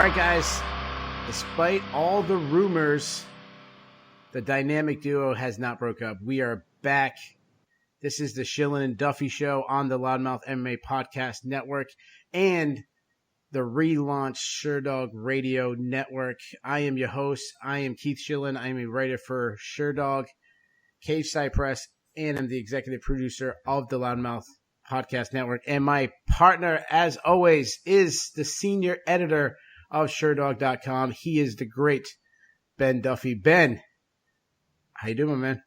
right, guys. Despite all the rumors, the dynamic duo has not broke up. We are back. This is the Shillan and Duffy show on the Loudmouth MMA Podcast Network and the relaunched SureDog Radio Network. I am your host. I am Keith Shillan. I am a writer for SureDog, Cage Side Press, and I'm the executive producer of the Loudmouth Podcast Network. And my partner, as always, is the senior editor of SureDog.com. He is the great Ben Duffy. Ben, how you doing, man?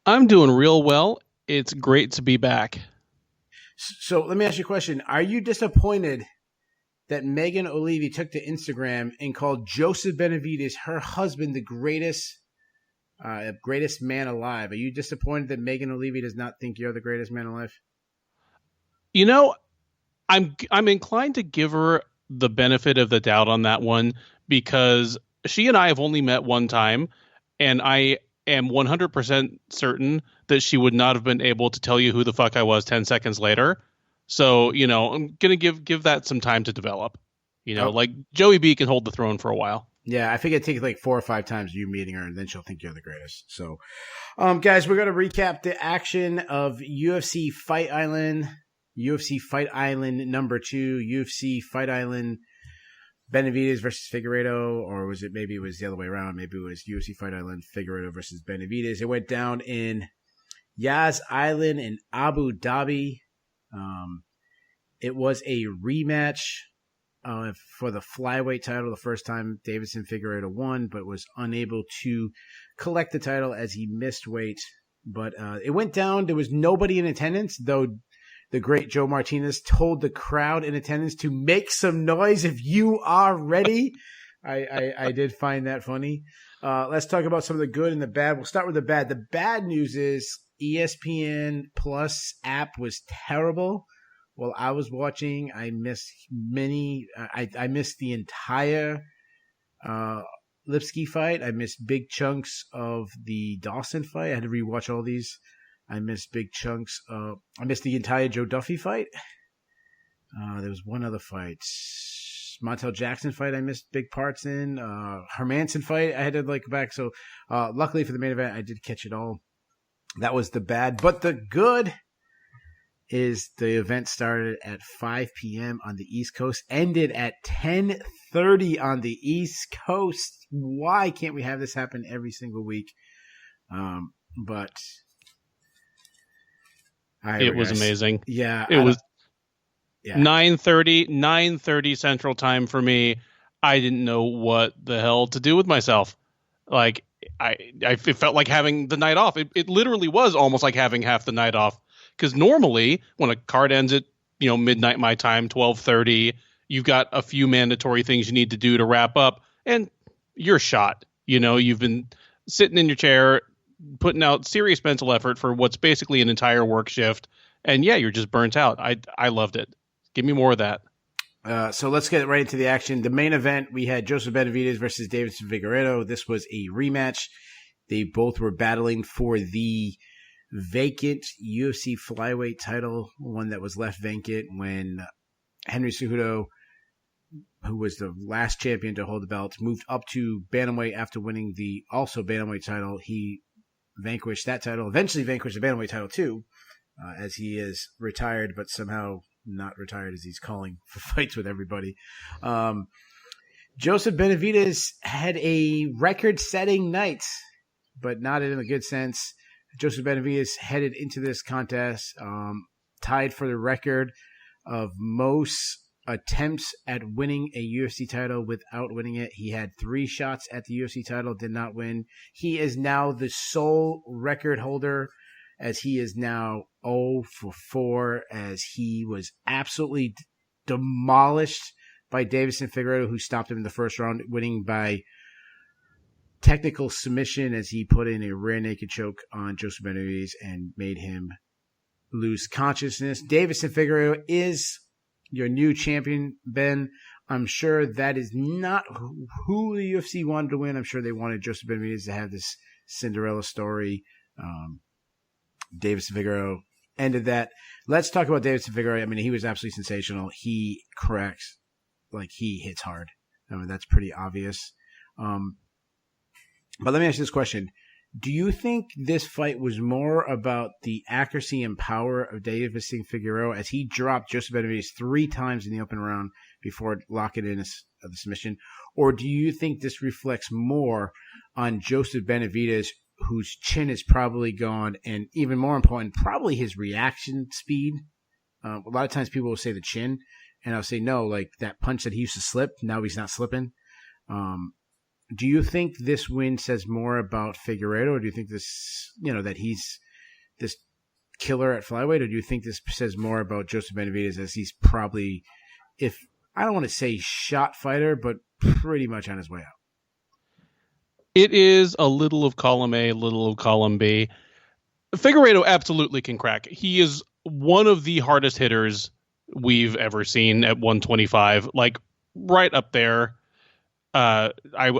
I'm doing real well. It's great to be back. So let me ask you a question. Are you disappointed that Megan O'Leary took to Instagram and called Joseph Benavidez, her husband, the greatest man alive? Are you disappointed that Megan O'Leary does not think you're the greatest man alive? You know, I'm inclined to give her the benefit of the doubt on that one because she and I have only met one time, and I am 100% certain that she would not have been able to tell you who the fuck I was 10 seconds later. So, you know, I'm going to give that some time to develop. You know, like Joey B can hold the throne for a while. Yeah, I think it takes like 4 or 5 times you meeting her, and then she'll think you're the greatest. So, guys, we're going to recap the action of UFC Fight Island, UFC Fight Island number 2, UFC Fight Island Benavidez versus Figueiredo, or was it maybe it was the other way around? Maybe it was UFC Fight Island Figueiredo versus Benavidez. It went down in Yas Island in Abu Dhabi. It was a rematch for the flyweight title. The first time Deiveson Figueiredo won, but was unable to collect the title as he missed weight. But it went down. There was nobody in attendance, though. The great Joe Martinez told the crowd in attendance to make some noise if you are ready. I did find that funny. Let's talk about some of the good and the bad. We'll start with the bad. The bad news is ESPN Plus app was terrible. While I was watching, I missed I missed the entire Lipsky fight. I missed big chunks of the Dawson fight. I had to rewatch all these. I missed big chunks. I missed the entire Joe Duffy fight. There was one other fight. Montel Jackson fight I missed big parts in. Hermanson fight I had to go back. So luckily for the main event, I did catch it all. That was the bad. But the good is the event started at 5 p.m. on the East Coast, ended at 10:30 on the East Coast. Why can't we have this happen every single week? But it was amazing. Yeah. It was 9:30 Central Time for me. I didn't know what the hell to do with myself. Like it felt like having the night off. It literally was almost like having half the night off. Because normally when a card ends at midnight my time, 12:30, you've got a few mandatory things you need to do to wrap up, and you're shot. You've been sitting in your chair, putting out serious mental effort for what's basically an entire work shift. And yeah, you're just burnt out. I loved it. Give me more of that. So let's get right into the action. The main event, we had Joseph Benavidez versus Deiveson Figueiredo. This was a rematch. They both were battling for the vacant UFC flyweight title, one that was left vacant when Henry Cejudo, who was the last champion to hold the belt, moved up to bantamweight after winning the also bantamweight title. He vanquished that title, eventually vanquished the bantamweight title too, as he is retired, but somehow not retired as he's calling for fights with everybody. Joseph Benavidez had a record-setting night, but not in a good sense. Joseph Benavidez headed into this contest tied for the record of most attempts at winning a UFC title without winning it. He had 3 shots at the UFC title, did not win. He is now the sole record holder, as he is now 0 for 4, as he was absolutely demolished by Deiveson Figueiredo, who stopped him in the first round, winning by technical submission as he put in a rear naked choke on Joseph Benavidez and made him lose consciousness. Deiveson Figueiredo is your new champion, Ben. I'm sure that is not who the UFC wanted to win. I'm sure they wanted Joseph Benavidez to have this Cinderella story. Deiveson Figueiredo ended that. Let's talk about Deiveson Figueiredo. I mean, he was absolutely sensational. He corrects, he hits hard. I mean, that's pretty obvious. But let me ask you this question. Do you think this fight was more about the accuracy and power of Deiveson Figueiredo as he dropped Joseph Benavidez 3 times in the open round before locking in the submission? Or do you think this reflects more on Joseph Benavidez, whose chin is probably gone, and even more important, probably his reaction speed? A lot of times people will say the chin, and I'll say no, like that punch that he used to slip, now he's not slipping. Do you think this win says more about Figueiredo, or do you think this, that he's this killer at flyweight, or do you think this says more about Joseph Benavidez as he's probably, if I don't want to say shot fighter, but pretty much on his way out? It is a little of column A, a little of column B. Figueiredo absolutely can crack. He is one of the hardest hitters we've ever seen at 125, like right up there. I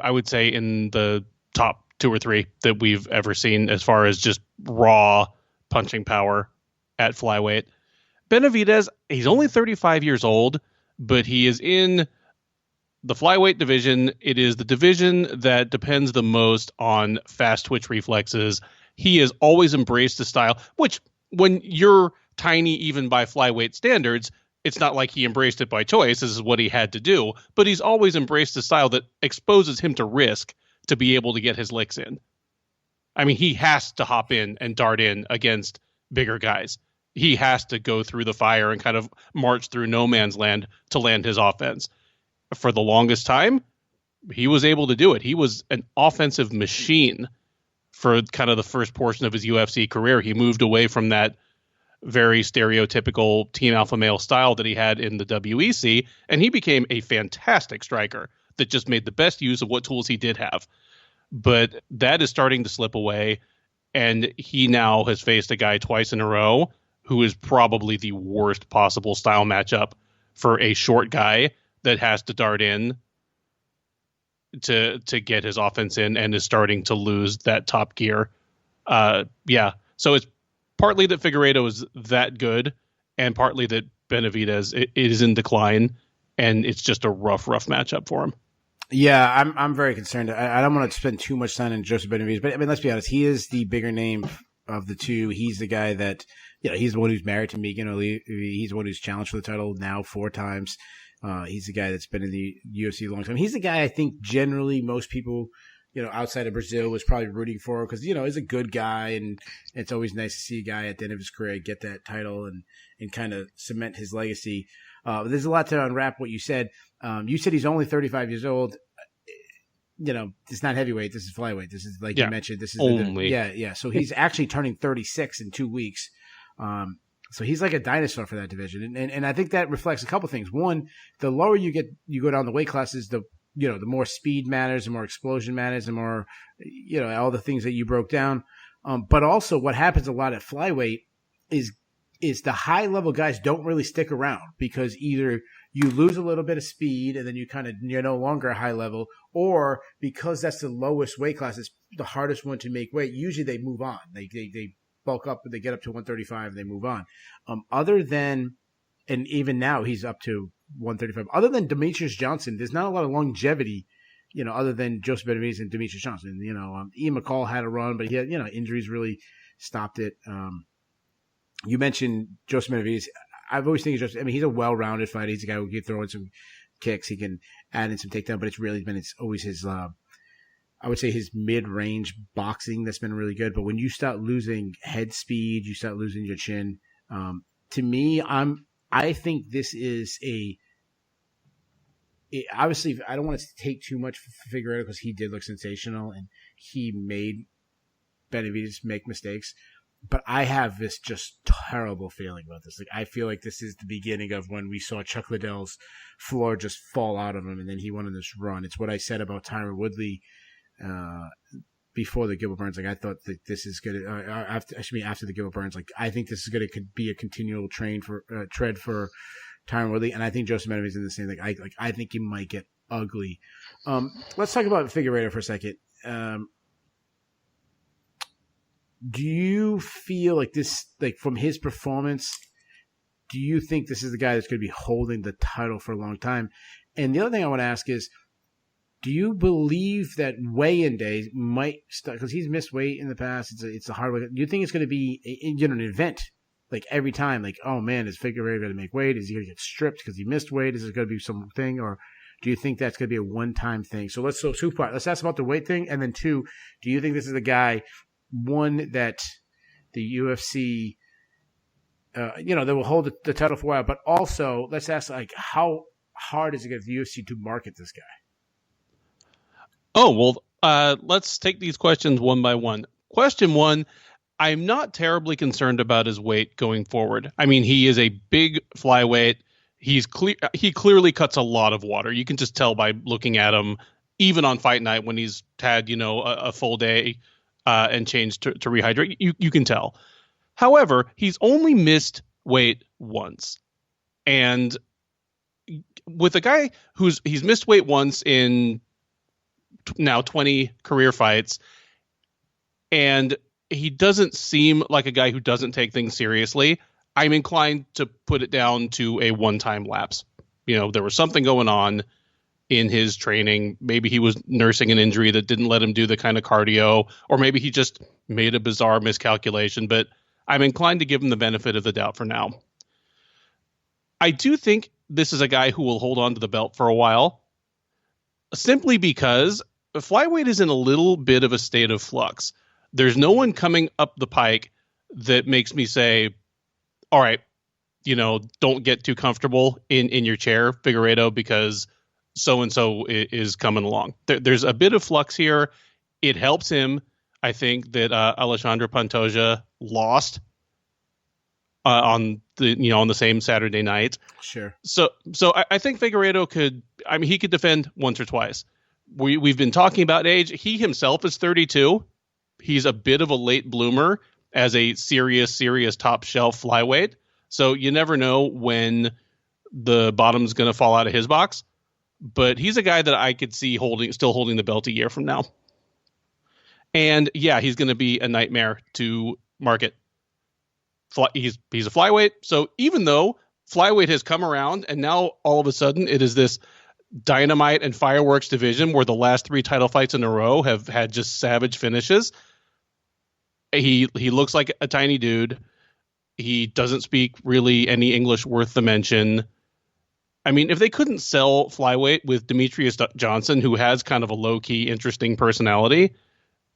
would say in the top 2 or 3 that we've ever seen as far as just raw punching power at flyweight. Benavidez, he's only 35 years old, but he is in the flyweight division. It is the division that depends the most on fast twitch reflexes. He has always embraced the style, which when you're tiny, even by flyweight standards, it's not like he embraced it by choice. This is what he had to do. But he's always embraced a style that exposes him to risk to be able to get his licks in. I mean, he has to hop in and dart in against bigger guys. He has to go through the fire and kind of march through no man's land to land his offense. For the longest time, he was able to do it. He was an offensive machine for kind of the first portion of his UFC career. He moved away from that very stereotypical team alpha male style that he had in the WEC, and he became a fantastic striker that just made the best use of what tools he did have. But that is starting to slip away, and he now has faced a guy twice in a row who is probably the worst possible style matchup for a short guy that has to dart in to get his offense in and is starting to lose that top gear. So it's partly that Figueiredo is that good, and partly that Benavidez is in decline, and it's just a rough matchup for him. Yeah, I'm very concerned. I don't want to spend too much time on Joseph Benavidez, but I mean, let's be honest. He is the bigger name of the two. He's the guy that, he's the one who's married to Megan O'Leary. He's the one who's challenged for the title now 4 times. He's the guy that's been in the UFC a long time. He's the guy I think generally most people, outside of Brazil was probably rooting for because, he's a good guy, and it's always nice to see a guy at the end of his career get that title and kind of cement his legacy. There's a lot to unwrap what you said. You said he's only 35 years old. It's not heavyweight. This is flyweight. This is like you mentioned. This is only. So he's actually turning 36 in 2 weeks. So he's like a dinosaur for that division. And I think that reflects a couple things. One, the lower you go down the weight classes, the more speed matters, the more explosion matters, the more, all the things that you broke down. But also what happens a lot at flyweight is the high level guys don't really stick around because either you lose a little bit of speed and then you're no longer high level, or because that's the lowest weight class, it's the hardest one to make weight. Usually they move on. They bulk up, they get up to 135 and they move on. Other than, and even now he's up to 135. Other than Demetrius Johnson, there's not a lot of longevity, other than Joseph Benavidez and Demetrius Johnson. Ian McCall had a run, but he had, injuries really stopped it. You mentioned Joseph Benavidez. I've always think he's a well-rounded fighter. He's a guy who can throw in some kicks. He can add in some takedown, but it's always his, I would say his mid-range boxing that's been really good. But when you start losing head speed, you start losing your chin. To me, I think this is obviously, I don't want to take too much for Figueiredo because he did look sensational and he made Benavidez make mistakes. But I have this just terrible feeling about this. Like, I feel like this is the beginning of when we saw Chuck Liddell's floor just fall out of him, and then he went on this run. It's what I said about Tyron Woodley before the Gilbert Burns. Like, I thought that this is going to after the Gilbert Burns. Like, I think this is going to be a continual tread for Tyron Woodley, and I think Joseph Benavidez is the same thing. I think he might get ugly. Let's talk about Figueiredo for a second. Do you feel like this, like from his performance, do you think this is the guy that's going to be holding the title for a long time? And the other thing I want to ask is, Do you believe that weigh-in day might start, because he's missed weight in the past? It's a hard way. Do you think it's going to be an event, like every time? Like, oh man, is Figueiredo going to make weight? Is he going to get stripped because he missed weight? Is it going to be something, or do you think that's going to be a one-time thing? So let's ask about the weight thing, and then 2, do you think this is a guy, one, that the UFC, that will hold the title for a while, but also let's ask, like, how hard is it going to the UFC to market this guy? Oh, well, let's take these questions one by one. Question 1, I'm not terribly concerned about his weight going forward. I mean, he is a big flyweight. He clearly cuts a lot of water. You can just tell by looking at him, even on fight night when he's had, a full day and changed to rehydrate. You can tell. However, he's only missed weight once. And with a guy he's missed weight once in now 20 career fights, and he doesn't seem like a guy who doesn't take things seriously, I'm inclined to put it down to a one-time lapse. There was something going on in his training. Maybe he was nursing an injury that didn't let him do the kind of cardio, or maybe he just made a bizarre miscalculation, but I'm inclined to give him the benefit of the doubt for now. I do think this is a guy who will hold on to the belt for a while, simply because flyweight is in a little bit of a state of flux. There's no one coming up the pike that makes me say, all right, don't get too comfortable in your chair, Figueiredo, because so-and-so is coming along. There's a bit of flux here. It helps him, I think, that Alexandre Pantoja lost on the same Saturday night. Sure. So I think Figueiredo he could defend once or twice. We've been talking about age. He himself is 32. He's a bit of a late bloomer as a serious top shelf flyweight. So you never know when the bottom's going to fall out of his box. But he's a guy that I could see still holding the belt a year from now. And yeah, he's going to be a nightmare to market. He's a flyweight. So even though flyweight has come around and now all of a sudden it is this dynamite and fireworks division where the last 3 title fights in a row have had just savage finishes, he looks like a tiny dude. He doesn't speak really any English worth the mention. I mean, if they couldn't sell flyweight with Demetrius Johnson, who has kind of a low-key, interesting personality,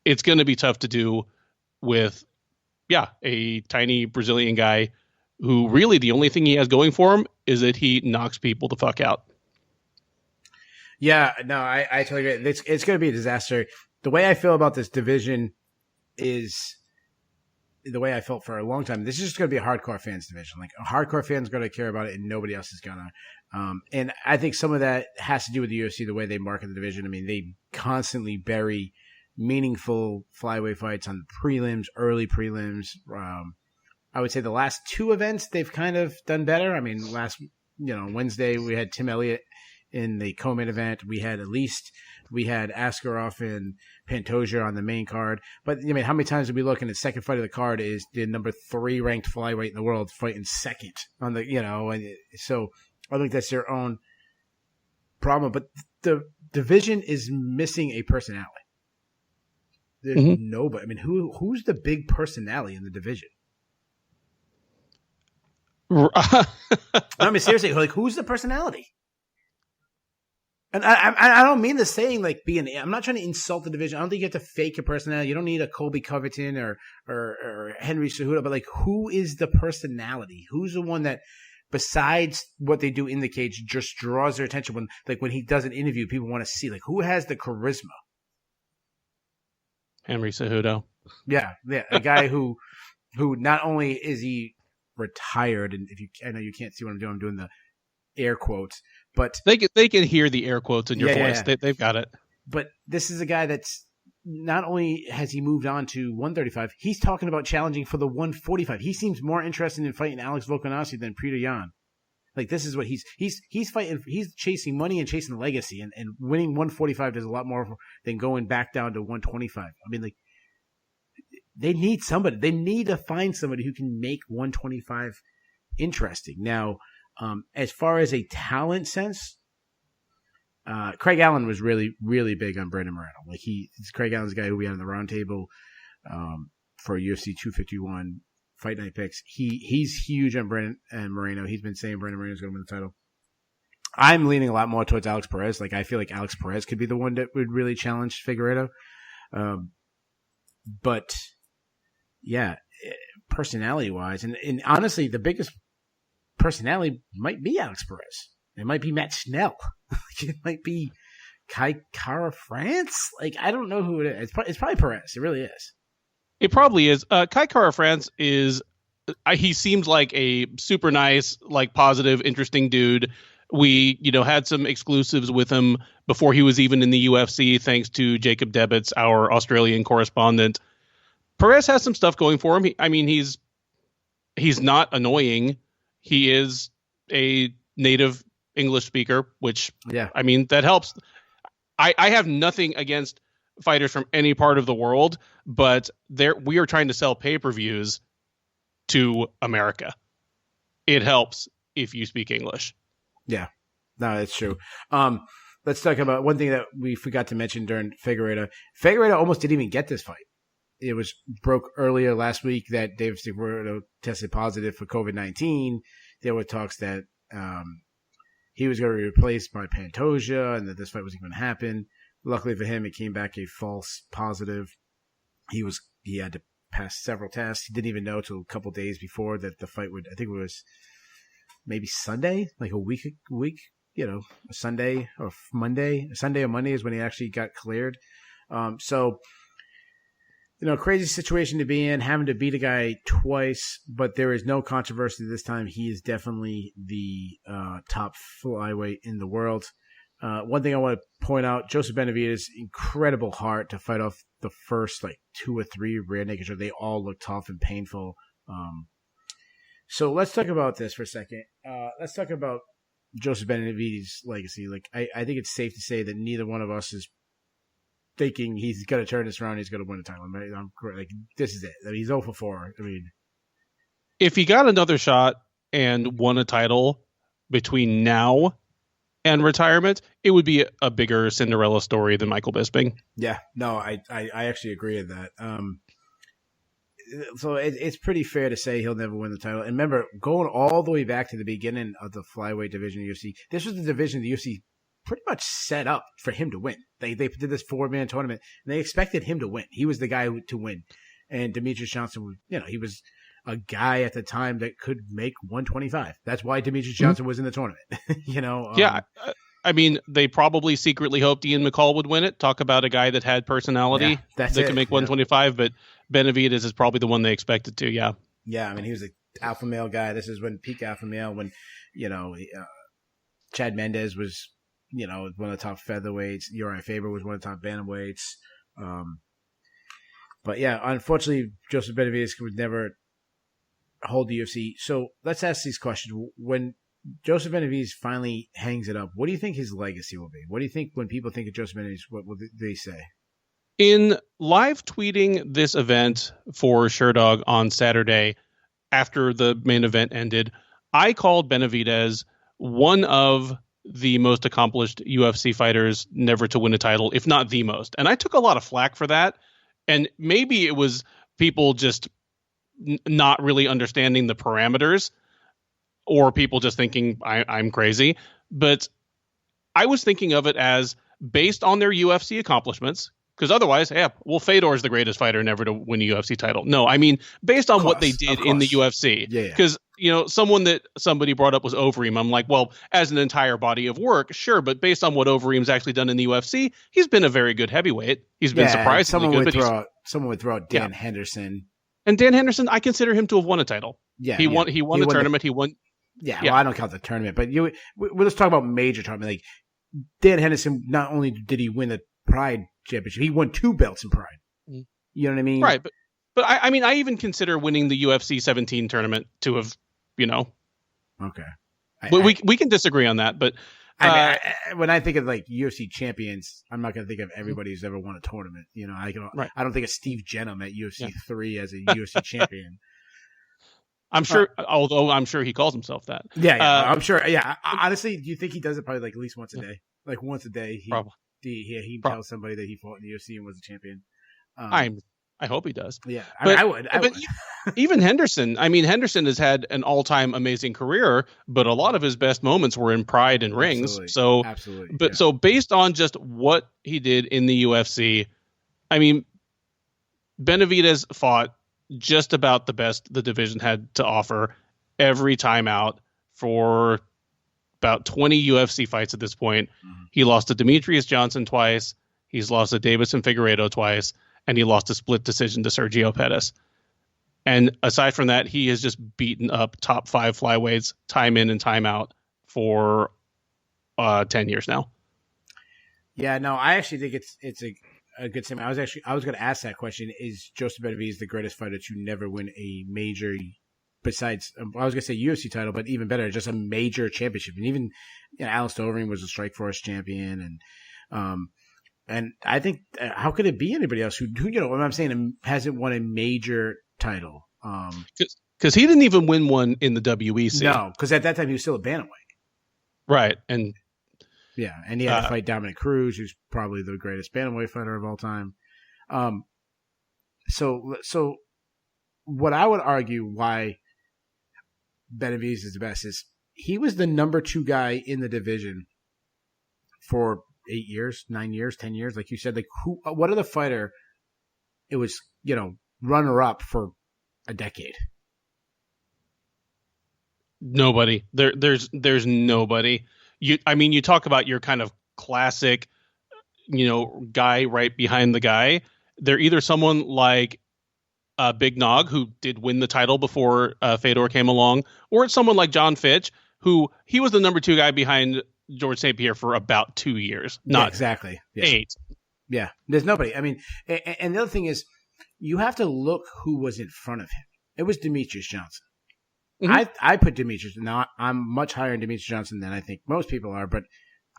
it's going to be tough to do with, a tiny Brazilian guy who really the only thing he has going for him is that he knocks people the fuck out. Yeah, no, I totally agree. It's going to be a disaster. The way I feel about this division is the way I felt for a long time. This is just going to be a hardcore fans division. Like, a hardcore fan's going to care about it and nobody else is going to. And I think some of that has to do with the UFC, the way they market the division. I mean, they constantly bury meaningful flyweight fights on prelims, early prelims. I would say the last 2 events, they've kind of done better. I mean, last, Wednesday we had Tim Elliott in the co-main event. We had Askarov and Pantoja on the main card. But, how many times did we look, and the second fight of the card is the number 3 ranked flyweight in the world fighting second on the, and so I think that's their own problem. But the division is missing a personality. There's nobody. I mean, who's the big personality in the division? I mean, seriously, like, who's the personality? And I don't mean the saying like I'm not trying to insult the division. I don't think you have to fake your personality. You don't need a Colby Covington or Henry Cejudo, but like, who is the personality? Who's the one that, besides what they do in the cage, just draws their attention when he does an interview, people want to see, like, who has the charisma? Henry Cejudo. Yeah, a guy who not only is he retired, and I know you can't see what I'm doing the air quotes, but they can hear the air quotes in your voice. Yeah. They've got it. But this is a guy that's not only has he moved on to 135, he's talking about challenging for the 145. He seems more interested in fighting Alex Volkanovski than Peter Yan. Like, this is what he's fighting. He's chasing money and chasing legacy, and winning 145 does a lot more than going back down to 125. I mean, like, they need somebody. They need to find somebody who can make 125 interesting. Now, as far as a talent sense, Craig Allen was really, really big on Brandon Moreno. Like Craig Allen's the guy who we had on the round table for UFC 251 Fight Night picks. He's huge on Brandon and Moreno. He's been saying Brandon Moreno's going to win the title. I'm leaning a lot more towards Alex Perez. Like, I feel like Alex Perez could be the one that would really challenge Figueiredo. But yeah, personality-wise, and honestly, the biggest personality might be Alex Perez. It might be Matt Schnell. It might be Kai Kara France. Like, I don't know who it is. It's probably Perez. It really is. It probably is. Kai Kara France is. He seems like a super nice, like positive, interesting dude. We, had some exclusives with him before he was even in the UFC, thanks to Jacob Debbitz, our Australian correspondent. Perez has some stuff going for him. He's not annoying. He is a native English speaker, which, that helps. I have nothing against fighters from any part of the world, but we are trying to sell pay-per-views to America. It helps if you speak English. Yeah, no, that's true. Let's talk about one thing that we forgot to mention during Figueiredo. Figueiredo almost didn't even get this fight. It was broke earlier last week that David Figueiredo tested positive for COVID-19. There were talks that he was going to be replaced by Pantoja and that this fight wasn't going to happen. Luckily for him, it came back a false positive. He had to pass several tests. He didn't even know until a couple days before that the fight would, I think it was maybe Sunday, like a week, a Sunday or Monday. Sunday or Monday is when he actually got cleared. So, crazy situation to be in, having to beat a guy twice, but there is no controversy this time. He is definitely the top flyweight in the world. One thing I want to point out, Joseph Benavidez, incredible heart to fight off the first 2 or 3 rear naked shows. They all look tough and painful. So let's talk about this for a second. Let's talk about Joseph Benavidez's legacy. I think it's safe to say that neither one of us is thinking he's going to turn this around. He's going to win the title. I'm correct. This is it. He's 0 for 4. If he got another shot and won a title between now and retirement, it would be a bigger Cinderella story than Michael Bisping. Yeah, no, I actually agree with that. So it's pretty fair to say he'll never win the title. And remember, going all the way back to the beginning of the flyweight division of UFC, this was the division the UFC pretty much set up for him to win. They did this 4-man tournament, and they expected him to win. He was the guy to win. And Demetrius Johnson, he was a guy at the time that could make 125. That's why Demetrius Johnson was in the tournament. Yeah. They probably secretly hoped Ian McCall would win it. Talk about a guy that had personality that could make 125, but Benavidez is probably the one they expected to. Yeah. Yeah. He was an alpha male guy. This is when peak alpha male, when, Chad Mendez was, one of the top featherweights. Uriah Faber was one of the top bantamweights. But yeah, unfortunately, Joseph Benavidez would never hold the UFC. So let's ask these questions. When Joseph Benavidez finally hangs it up, what do you think his legacy will be? What do you think when people think of Joseph Benavidez, what will they say? In live tweeting this event for Sherdog on Saturday after the main event ended, I called Benavidez one of the most accomplished UFC fighters never to win a title, if not the most. And I took a lot of flack for that. And maybe it was people just not really understanding the parameters, or people just thinking I'm crazy. But I was thinking of it as based on their UFC accomplishments, because otherwise, Fedor's the greatest fighter never to win a UFC title. No, based on what they did in the UFC. Because, someone that somebody brought up was Overeem. I'm like, well, as an entire body of work, sure. But based on what Overeem's actually done in the UFC, he's been a very good heavyweight. He's been surprisingly good. Someone would throw out Dan Henderson. And Dan Henderson, I consider him to have won a title. Yeah, he won a tournament. He won. Yeah, well, I don't count the tournament, but let's talk about major tournament. Like Dan Henderson, not only did he win the Pride Championship, he won 2 belts in Pride. You know what I mean? Right, but I even consider winning the UFC 17 tournament to have, Okay. We can disagree on that, but when I think of UFC champions, I'm not going to think of everybody who's ever won a tournament. I don't think of Steve Jenham at UFC 3 as a UFC champion. I'm sure, although I'm sure he calls himself that. Yeah, I'm sure. Yeah, honestly, do you think he does it probably at least once a day? Like once a day, Probably. he tells somebody that he fought in the UFC and was a champion. I hope he does. Yeah, but, I would. Even Henderson. I mean, Henderson has had an all-time amazing career, but a lot of his best moments were in Pride and rings. Absolutely. So, Absolutely. But so based on just what he did in the UFC, I mean, Benavidez fought just about the best the division had to offer every time out for about 20 UFC fights at this point. Mm-hmm. He lost to Demetrius Johnson twice. He's lost to Davison Figueiredo twice, and he lost a split decision to Sergio Pettis. And aside from that, he has just beaten up top 5 flyweights time in and time out for 10 years now. Yeah, no, I actually think it's a good statement. I was going to ask that question: is Joseph Benavidez the greatest fighter to never win a major? Besides, I was going to say UFC title, but even better, just a major championship. And even Alistair Overeem was a Strikeforce champion, and I think how could it be anybody else who what I'm saying hasn't won a major title? Because he didn't even win one in the WEC. No, because at that time he was still a bantamweight. Right, and he had to fight Dominic Cruz, who's probably the greatest bantamweight fighter of all time. So what I would argue why Benavidez is the best is he was the number 2 guy in the division for 8 years, 9 years, 10 years. Like you said, like what other fighter it was, runner up for a decade? Nobody. There's nobody. You talk about your kind of classic, guy right behind the guy. They're either someone like Big Nog, who did win the title before Fedor came along, or it's someone like John Fitch, who he was the number 2 guy behind George St. Pierre for about 2 years, not exactly 8. Yeah, there's nobody. I mean, and the other thing is, you have to look who was in front of him. It was Demetrius Johnson. Mm-hmm. I put Demetrius. Now I'm much higher in Demetrius Johnson than I think most people are, but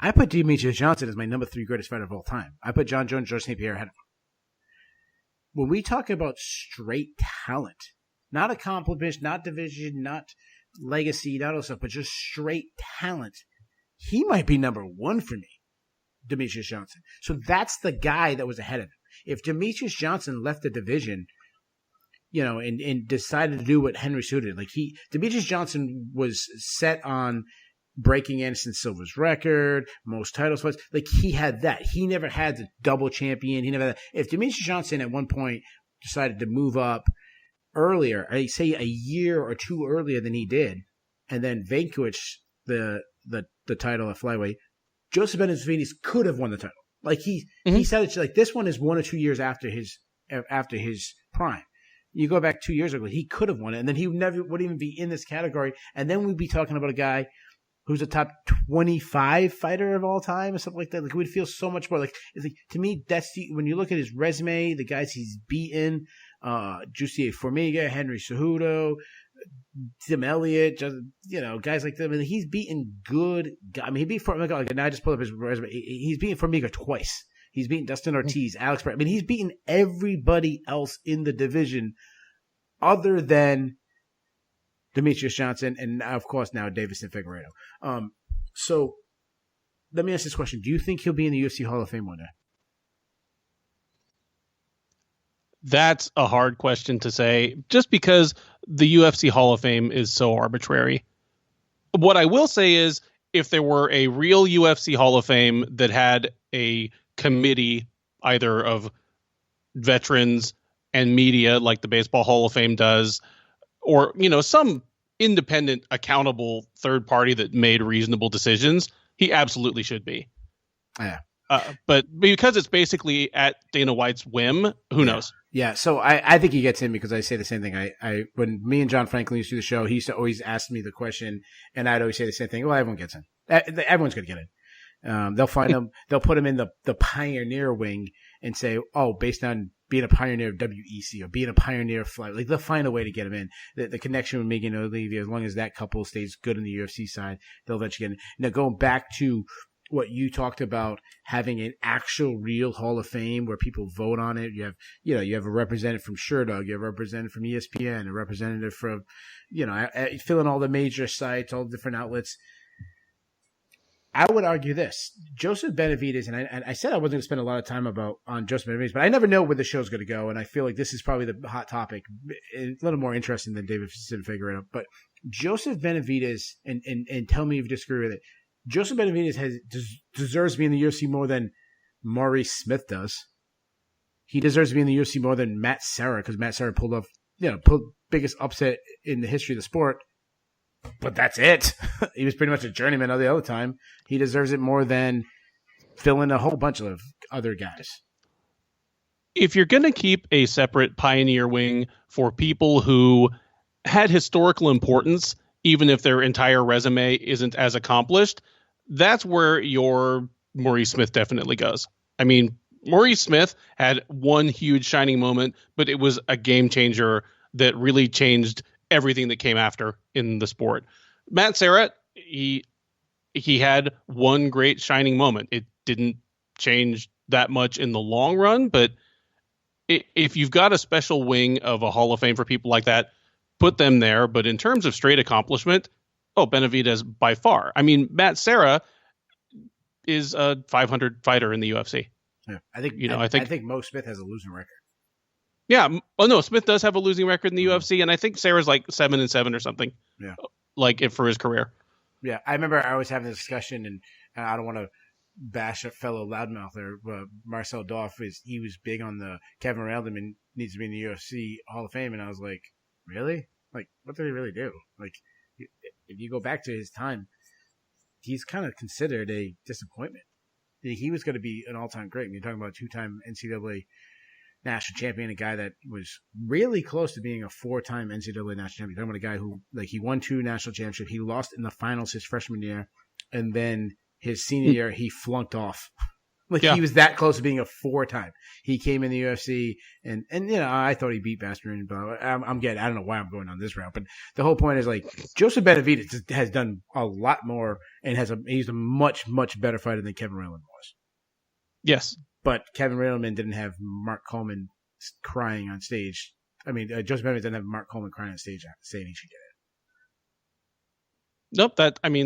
I put Demetrius Johnson as my number 3 greatest fighter of all time. I put John Jones, George St. Pierre ahead of him. When we talk about straight talent, not accomplishment, not division, not legacy, not all stuff, but just straight talent, he might be number 1 for me, Demetrius Johnson. So that's the guy that was ahead of him. If Demetrius Johnson left the division, and decided to do what Henry Cejudo did, like Demetrius Johnson was set on breaking Anderson Silva's record, most titles fights. Like he had that. He never had the double champion. He never had that. If Demetrius Johnson at one point decided to move up earlier, I say a year or 2 earlier than he did, and then vanquish the title at flyweight, Joseph Benavidez could have won the title. Like he said it like this one is 1 or 2 years after his prime. You go back 2 years ago, he could have won it, and then he never would even be in this category. And then we'd be talking about a guy who's a top 25 fighter of all time or something like that. Like we'd feel so much more like, it's like, to me, that's when you look at his resume, the guys he's beaten, Jussier Formiga, Henry Cejudo, Tim Elliott, just, guys like that. I mean, he's beaten good guys. I mean, he beat Formiga. Now I just pulled up his resume. He's beaten Formiga twice. He's beaten Dustin Ortiz, Alex Bradley. I mean, he's beaten everybody else in the division other than Demetrius Johnson and, of course, now Davison Figueiredo. So let me ask this question. Do you think he'll be in the UFC Hall of Fame one day? That's a hard question to say, just because the UFC Hall of Fame is so arbitrary. What I will say is, if there were a real UFC Hall of Fame that had a committee either of veterans and media like the Baseball Hall of Fame does, or some independent, accountable third party that made reasonable decisions, he absolutely should be. Yeah. But because it's basically at Dana White's whim, who knows? Yeah, so I think he gets in because I say the same thing. I when me and John Franklin used to do the show, he used to always ask me the question, and I'd always say the same thing. Well, everyone gets in. Everyone's going to get in. They'll find him. They'll put him in the pioneer wing and say, oh, based on being a pioneer of WEC or being a pioneer of flight, like they'll find a way to get him in. The connection with Megan O'Leary, as long as that couple stays good on the UFC side, they'll eventually get in. Now, going back to what you talked about, having an actual real Hall of Fame where people vote on it. You have a representative from Sherdog, you have a representative from ESPN, a representative from, fill in all the major sites, all the different outlets. I would argue this: Joseph Benavidez, and I said I wasn't going to spend a lot of time on Joseph Benavidez, but I never know where the show's going to go, and I feel like this is probably the hot topic, a little more interesting than David Figueiredo. But Joseph Benavidez, and tell me if you disagree with it. Joseph Benavidez deserves to be in the UFC more than Maurice Smith does. He deserves to be in the UFC more than Matt Serra, because Matt Serra pulled biggest upset in the history of the sport. But that's it. He was pretty much a journeyman all the other time. He deserves it more than fill in a whole bunch of other guys. If you're going to keep a separate pioneer wing for people who had historical importance, even if their entire resume isn't as accomplished, that's where your Maurice Smith definitely goes. I mean, Maurice Smith had one huge shining moment, but it was a game changer that really changed everything that came after in the sport. Matt Serra, he had one great shining moment. It didn't change that much in the long run, but if you've got a special wing of a Hall of Fame for people like that, put them there. But in terms of straight accomplishment, Benavidez by far. I mean, Matt Serra is a 500 fighter in the UFC. Yeah, I think Mo Smith has a losing record. Yeah. Oh no, Smith does have a losing record in the UFC, and I think Sarah's like 7-7 or something. Yeah. Like it for his career. Yeah, I remember I was having this discussion, and I don't want to bash a fellow loudmouther, but Marcel Doff he was big on the Kevin Randleman needs to be in the UFC Hall of Fame, and I was like, really? Like, what did he really do? Like, if you go back to his time, he's kind of considered a disappointment. He was going to be an all-time great. I mean, you're talking about a two-time NCAA national champion, a guy that was really close to being a four-time NCAA national champion. You're talking about a guy who, like, he won 2 national championships. He lost in the finals his freshman year, and then his senior year, he flunked off. He was that close to being a 4-time. He came in the UFC, and I thought he beat Bastian, but I don't know why I'm going on this route, but the whole point is, like, Joseph Benavidez has done a lot more and he's a much, much better fighter than Kevin Randleman was. Yes. But Kevin Randleman didn't have Mark Coleman crying on stage. I mean, Joseph Benavidez didn't have Mark Coleman crying on stage saying he should get it. Nope,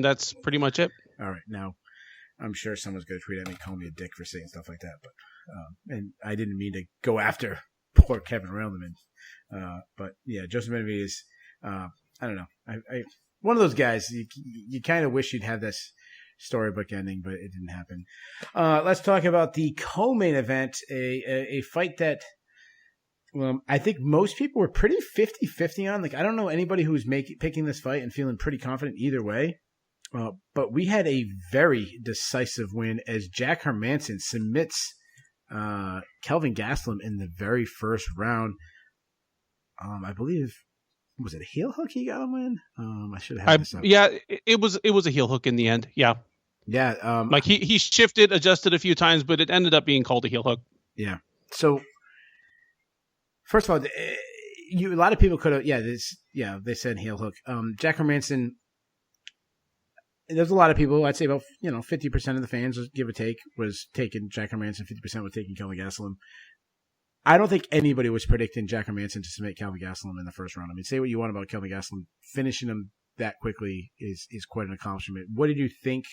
that's pretty much it. All right, now, I'm sure someone's going to tweet at me, call me a dick for saying stuff like that, but and I didn't mean to go after poor Kevin Randleman. But yeah, Joseph Benavidez, I don't know. I one of those guys you kind of wish you'd have this storybook ending, but it didn't happen. Let's talk about the co-main event, a fight that I think most people were pretty 50-50 on. Like, I don't know anybody who was picking this fight and feeling pretty confident either way. But we had a very decisive win as Jack Hermansson submits Kelvin Gastelum in the very first round. I believe, was it a heel hook he got him in? I should have had this up. Yeah, it was a heel hook in the end. Yeah. Yeah. Like he shifted, adjusted a few times, but it ended up being called a heel hook. Yeah. So, first of all, a lot of people could have, they said heel hook. Jack Hermansson, there's a lot of people, I'd say about 50% of the fans, give or take, was taking Jack Hermansson, 50% was taking Kelvin Gastelum. I don't think anybody was predicting Jack Hermansson to submit Kelvin Gastelum in the first round. I mean, say what you want about Kelvin Gastelum, finishing him that quickly is quite an accomplishment. What did you think?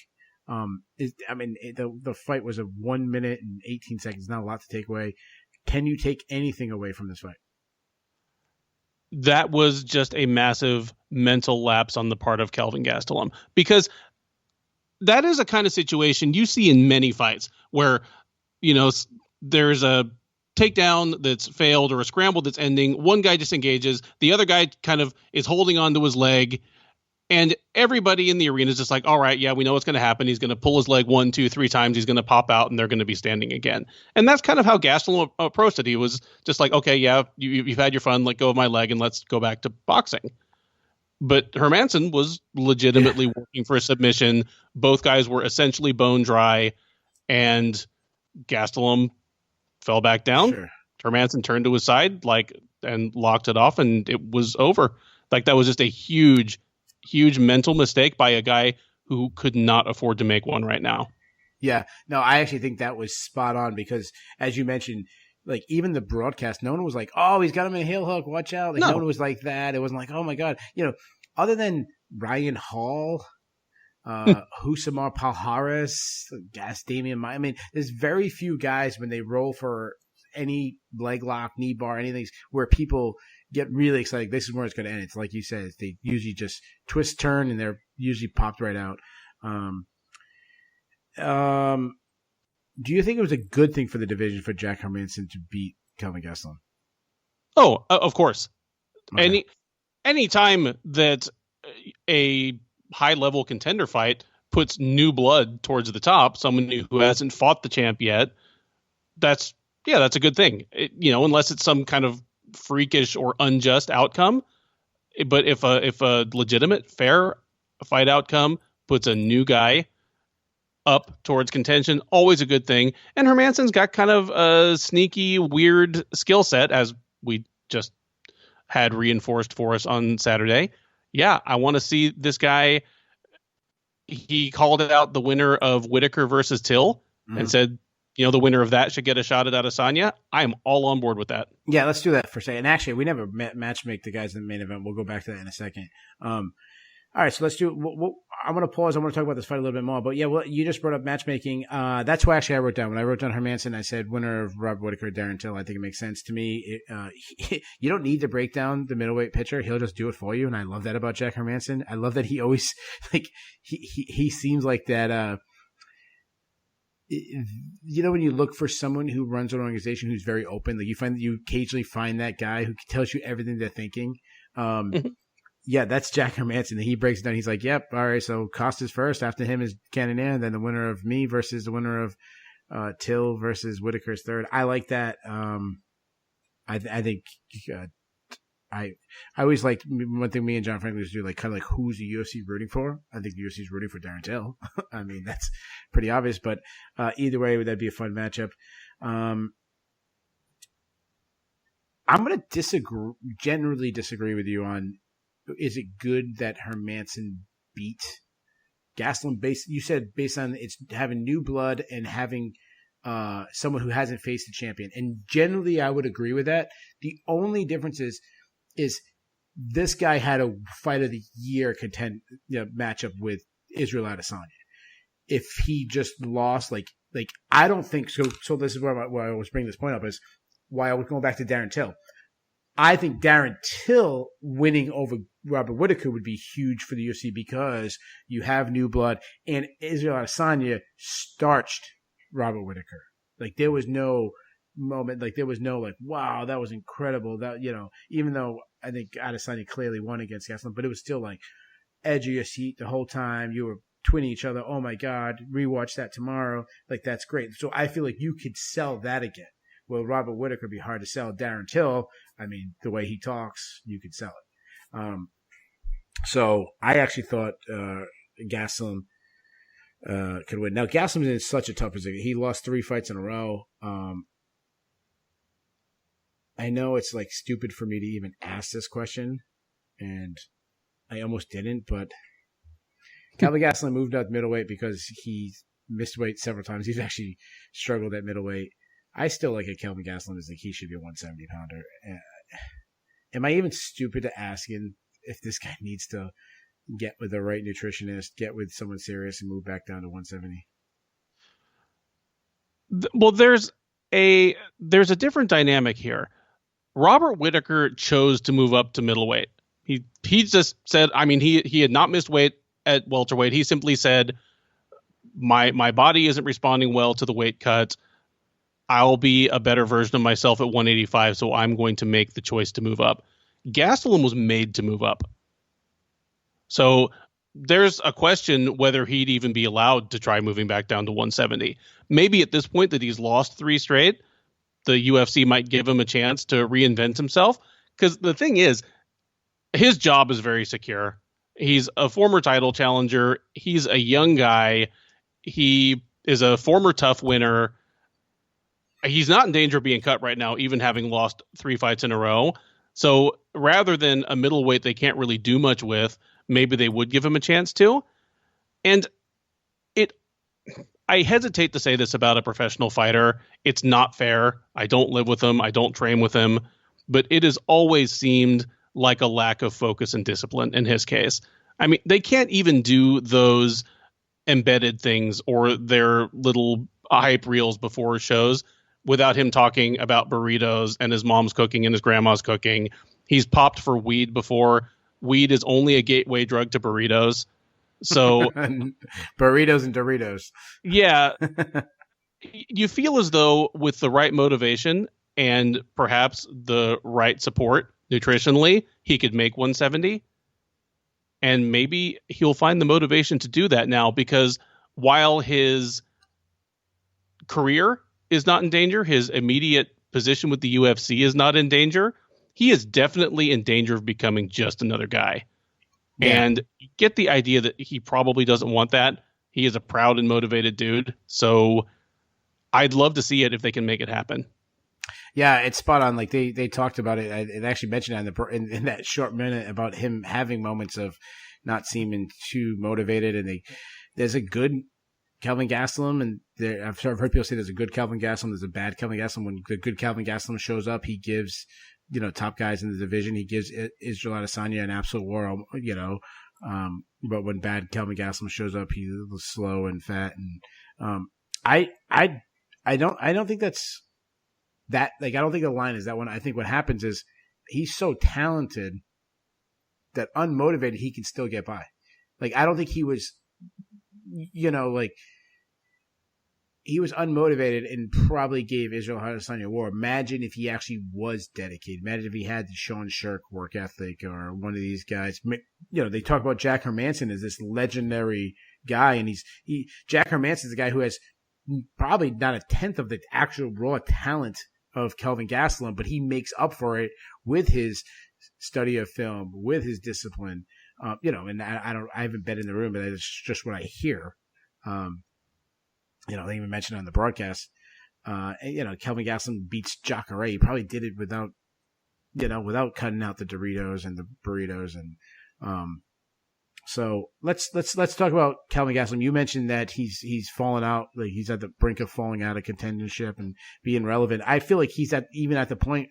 The fight was a 1 minute and 18 seconds, not a lot to take away. Can you take anything away from this fight? That was just a massive mental lapse on the part of Kelvin Gastelum, because that is a kind of situation you see in many fights where, there's a takedown that's failed or a scramble that's ending. One guy disengages, the other guy kind of is holding onto his leg, and everybody in the arena is just like, all right, yeah, we know what's going to happen. He's going to pull his leg 1, 2, 3 times. He's going to pop out and they're going to be standing again. And that's kind of how Gastelum approached it. He was just like, okay, yeah, you've had your fun. Let go of my leg and let's go back to boxing. But Hermansson was legitimately working for a submission. Both guys were essentially bone dry, and Gastelum fell back down. Sure. Hermansson turned to his side and locked it off, and it was over. Like, that was just a huge mental mistake by a guy who could not afford to make one right now. Yeah, no, I actually think that was spot on, because as you mentioned, like, even the broadcast, no one was like, oh, he's got him in a heel hook, watch out. Like, no one was like that. It wasn't like, oh my God, other than Ryan Hall, Husamar Palhares, Gas Damian. I mean, there's very few guys when they roll for any leg lock, knee bar, anything where people get really excited. This is where it's going to end. It's like you said, they usually just twist, turn, and they're usually popped right out. Do you think it was a good thing for the division for Jack Hermansson to beat Kelvin Gastelum? Oh, of course. Okay. Any time that a high-level contender fight puts new blood towards the top, someone who hasn't fought the champ yet, that's a good thing. Unless it's some kind of freakish or unjust outcome. But if a legitimate, fair fight outcome puts a new guy up towards contention, always a good thing. And Hermansson's got kind of a sneaky, weird skill set, as we just had reinforced for us on Saturday. Yeah, I want to see this guy. He called out the winner of Whitaker versus Till and said, the winner of that should get a shot at Adesanya. I am all on board with that. Yeah, let's do that for a second. And actually, we never matchmake the guys in the main event. We'll go back to that in a second. All right, so let's do. I'm going to pause. I want to talk about this fight a little bit more. But yeah, you just brought up matchmaking. That's what actually I wrote down. When I wrote down Hermansson, I said winner of Rob Whitaker, Darren Till. I think it makes sense to me. You don't need to break down the middleweight pitcher. He'll just do it for you. And I love that about Jack Hermansson. I love that he always he seems like that. When you look for someone who runs an organization who's very open, like you occasionally find that guy who tells you everything they're thinking. Yeah, that's Jack Hermansson. And he breaks it down. He's like, yep, all right, so Costa's first. After him is Cannonier, and then the winner of me versus the winner of Till versus Whitaker's third. I like that. I think I always liked one thing me and John Franklin used to do, like kind of like who's the UFC rooting for. I think the UFC is rooting for Darren Till. I mean, that's pretty obvious, but either way, that'd be a fun matchup. I'm going to generally disagree with you on, is it good that Hermansson beat Gastelum? You said based on it's having new blood and having someone who hasn't faced a champion. And generally, I would agree with that. The only difference is this guy had a fight of the year matchup with Israel Adesanya. If he just lost, like I don't think so. So this is where I was bringing this point up, is why I was going back to Darren Till. I think Darren Till winning over Robert Whitaker would be huge for the UFC because you have new blood, and Israel Adesanya starched Robert Whitaker. Like there was no moment, like there was no like, wow, that was incredible. That even though I think Adesanya clearly won against Gastelum, but it was still like edge of your seat the whole time. You were twinning each other. Oh my God, rewatch that tomorrow. Like that's great. So I feel like you could sell that again. Well, Robert Whitaker would be hard to sell. Darren Till, I mean, the way he talks, you could sell it. So I actually thought Gastelum could win. Now, Gastelum's in such a tough position. He lost 3 fights in a row. I know it's like stupid for me to even ask this question, and I almost didn't, but Kelvin Gastelum moved up middleweight because he missed weight several times. He's actually struggled at middleweight. I still like a Kelvin Gastelum is like he should be a 170-pounder. Am I even stupid to ask him if this guy needs to get with the right nutritionist, get with someone serious, and move back down to 170? Well, there's a different dynamic here. Robert Whitaker chose to move up to middleweight. He just said, I mean, he had not missed weight at welterweight. He simply said, my body isn't responding well to the weight cut. I'll be a better version of myself at 185, so I'm going to make the choice to move up. Gastelum was made to move up. So there's a question whether he'd even be allowed to try moving back down to 170. Maybe at this point that he's lost 3 straight, the UFC might give him a chance to reinvent himself. Because the thing is, his job is very secure. He's a former title challenger. He's a young guy. He is a former tough winner. He's not in danger of being cut right now, even having lost 3 fights in a row. So rather than a middleweight they can't really do much with, maybe they would give him a chance to. And I hesitate to say this about a professional fighter. It's not fair. I don't live with him. I don't train with him. But it has always seemed like a lack of focus and discipline in his case. I mean, they can't even do those embedded things or their little hype reels before shows without him talking about burritos and his mom's cooking and his grandma's cooking. He's popped for weed before. Weed is only a gateway drug to burritos. So burritos and Doritos. Yeah, you feel as though with the right motivation and perhaps the right support nutritionally, he could make 170. And maybe he'll find the motivation to do that now, because while his career is not in danger, his immediate position with the UFC is not in danger, he is definitely in danger of becoming just another guy. Yeah. And you get the idea that he probably doesn't want that. He is a proud and motivated dude. So I'd love to see it if they can make it happen. Yeah, it's spot on. Like they talked about it. It actually mentioned in that short minute about him having moments of not seeming too motivated. And there's a good Kelvin Gastelum, and I've heard people say there's a good Kelvin Gastelum, there's a bad Kelvin Gastelum. When the good Kelvin Gastelum shows up, he gives, top guys in the division, he gives Israel Adesanya an absolute war, but when bad Kelvin Gastelum shows up, he's slow and fat. And I don't think that's that. Like, I don't think the line is that one. I think what happens is he's so talented that unmotivated he can still get by. Like, I don't think he was, he was unmotivated and probably gave Israel Adesanya a war. Imagine if he actually was dedicated. Imagine if he had the Sean Shirk work ethic, or one of these guys. They talk about Jack Hermanson as this legendary guy, and Jack Hermanson is a guy who has probably not a tenth of the actual raw talent of Kelvin Gastelum, but he makes up for it with his study of film, with his discipline. And I haven't been in the room, but it's just what I hear. They even mentioned on the broadcast, Kelvin Gastelum beats Jacare. He probably did it without cutting out the Doritos and the burritos. And, so let's talk about Kelvin Gastelum. You mentioned that he's fallen out, like he's at the brink of falling out of contendership and being relevant. I feel like he's even at the point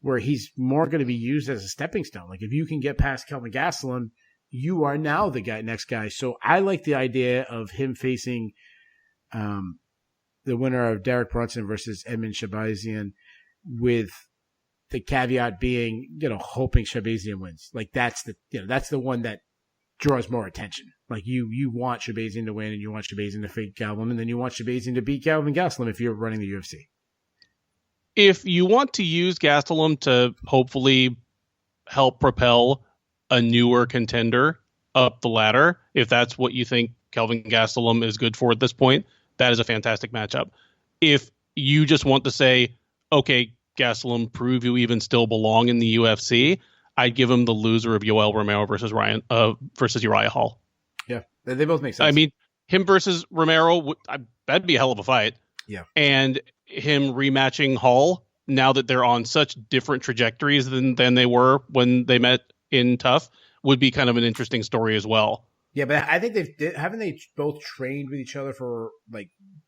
where he's more going to be used as a stepping stone. Like, if you can get past Kelvin Gastelum, you are now the next guy. So I like the idea of him facing the winner of Derek Brunson versus Edmund Shabazian, with the caveat being, hoping Shabazian wins. Like, that's the one that draws more attention. Like, you want Shabazian to win, and you want Shabazian to fake Calvin, and then you want Shabazian to beat Kelvin Gastelum if you're running the UFC. If you want to use Gastelum to hopefully help propel a newer contender up the ladder, if that's what you think Kelvin Gastelum is good for at this point, that is a fantastic matchup. If you just want to say, okay, Gastelum, prove you even still belong in the UFC, I'd give him the loser of Yoel Romero versus Uriah Hall. Yeah, they both make sense. I mean, him versus Romero, that'd be a hell of a fight. Yeah. And him rematching Hall, now that they're on such different trajectories than they were when they met in Tough, would be kind of an interesting story as well. Yeah, but I think haven't they both trained with each other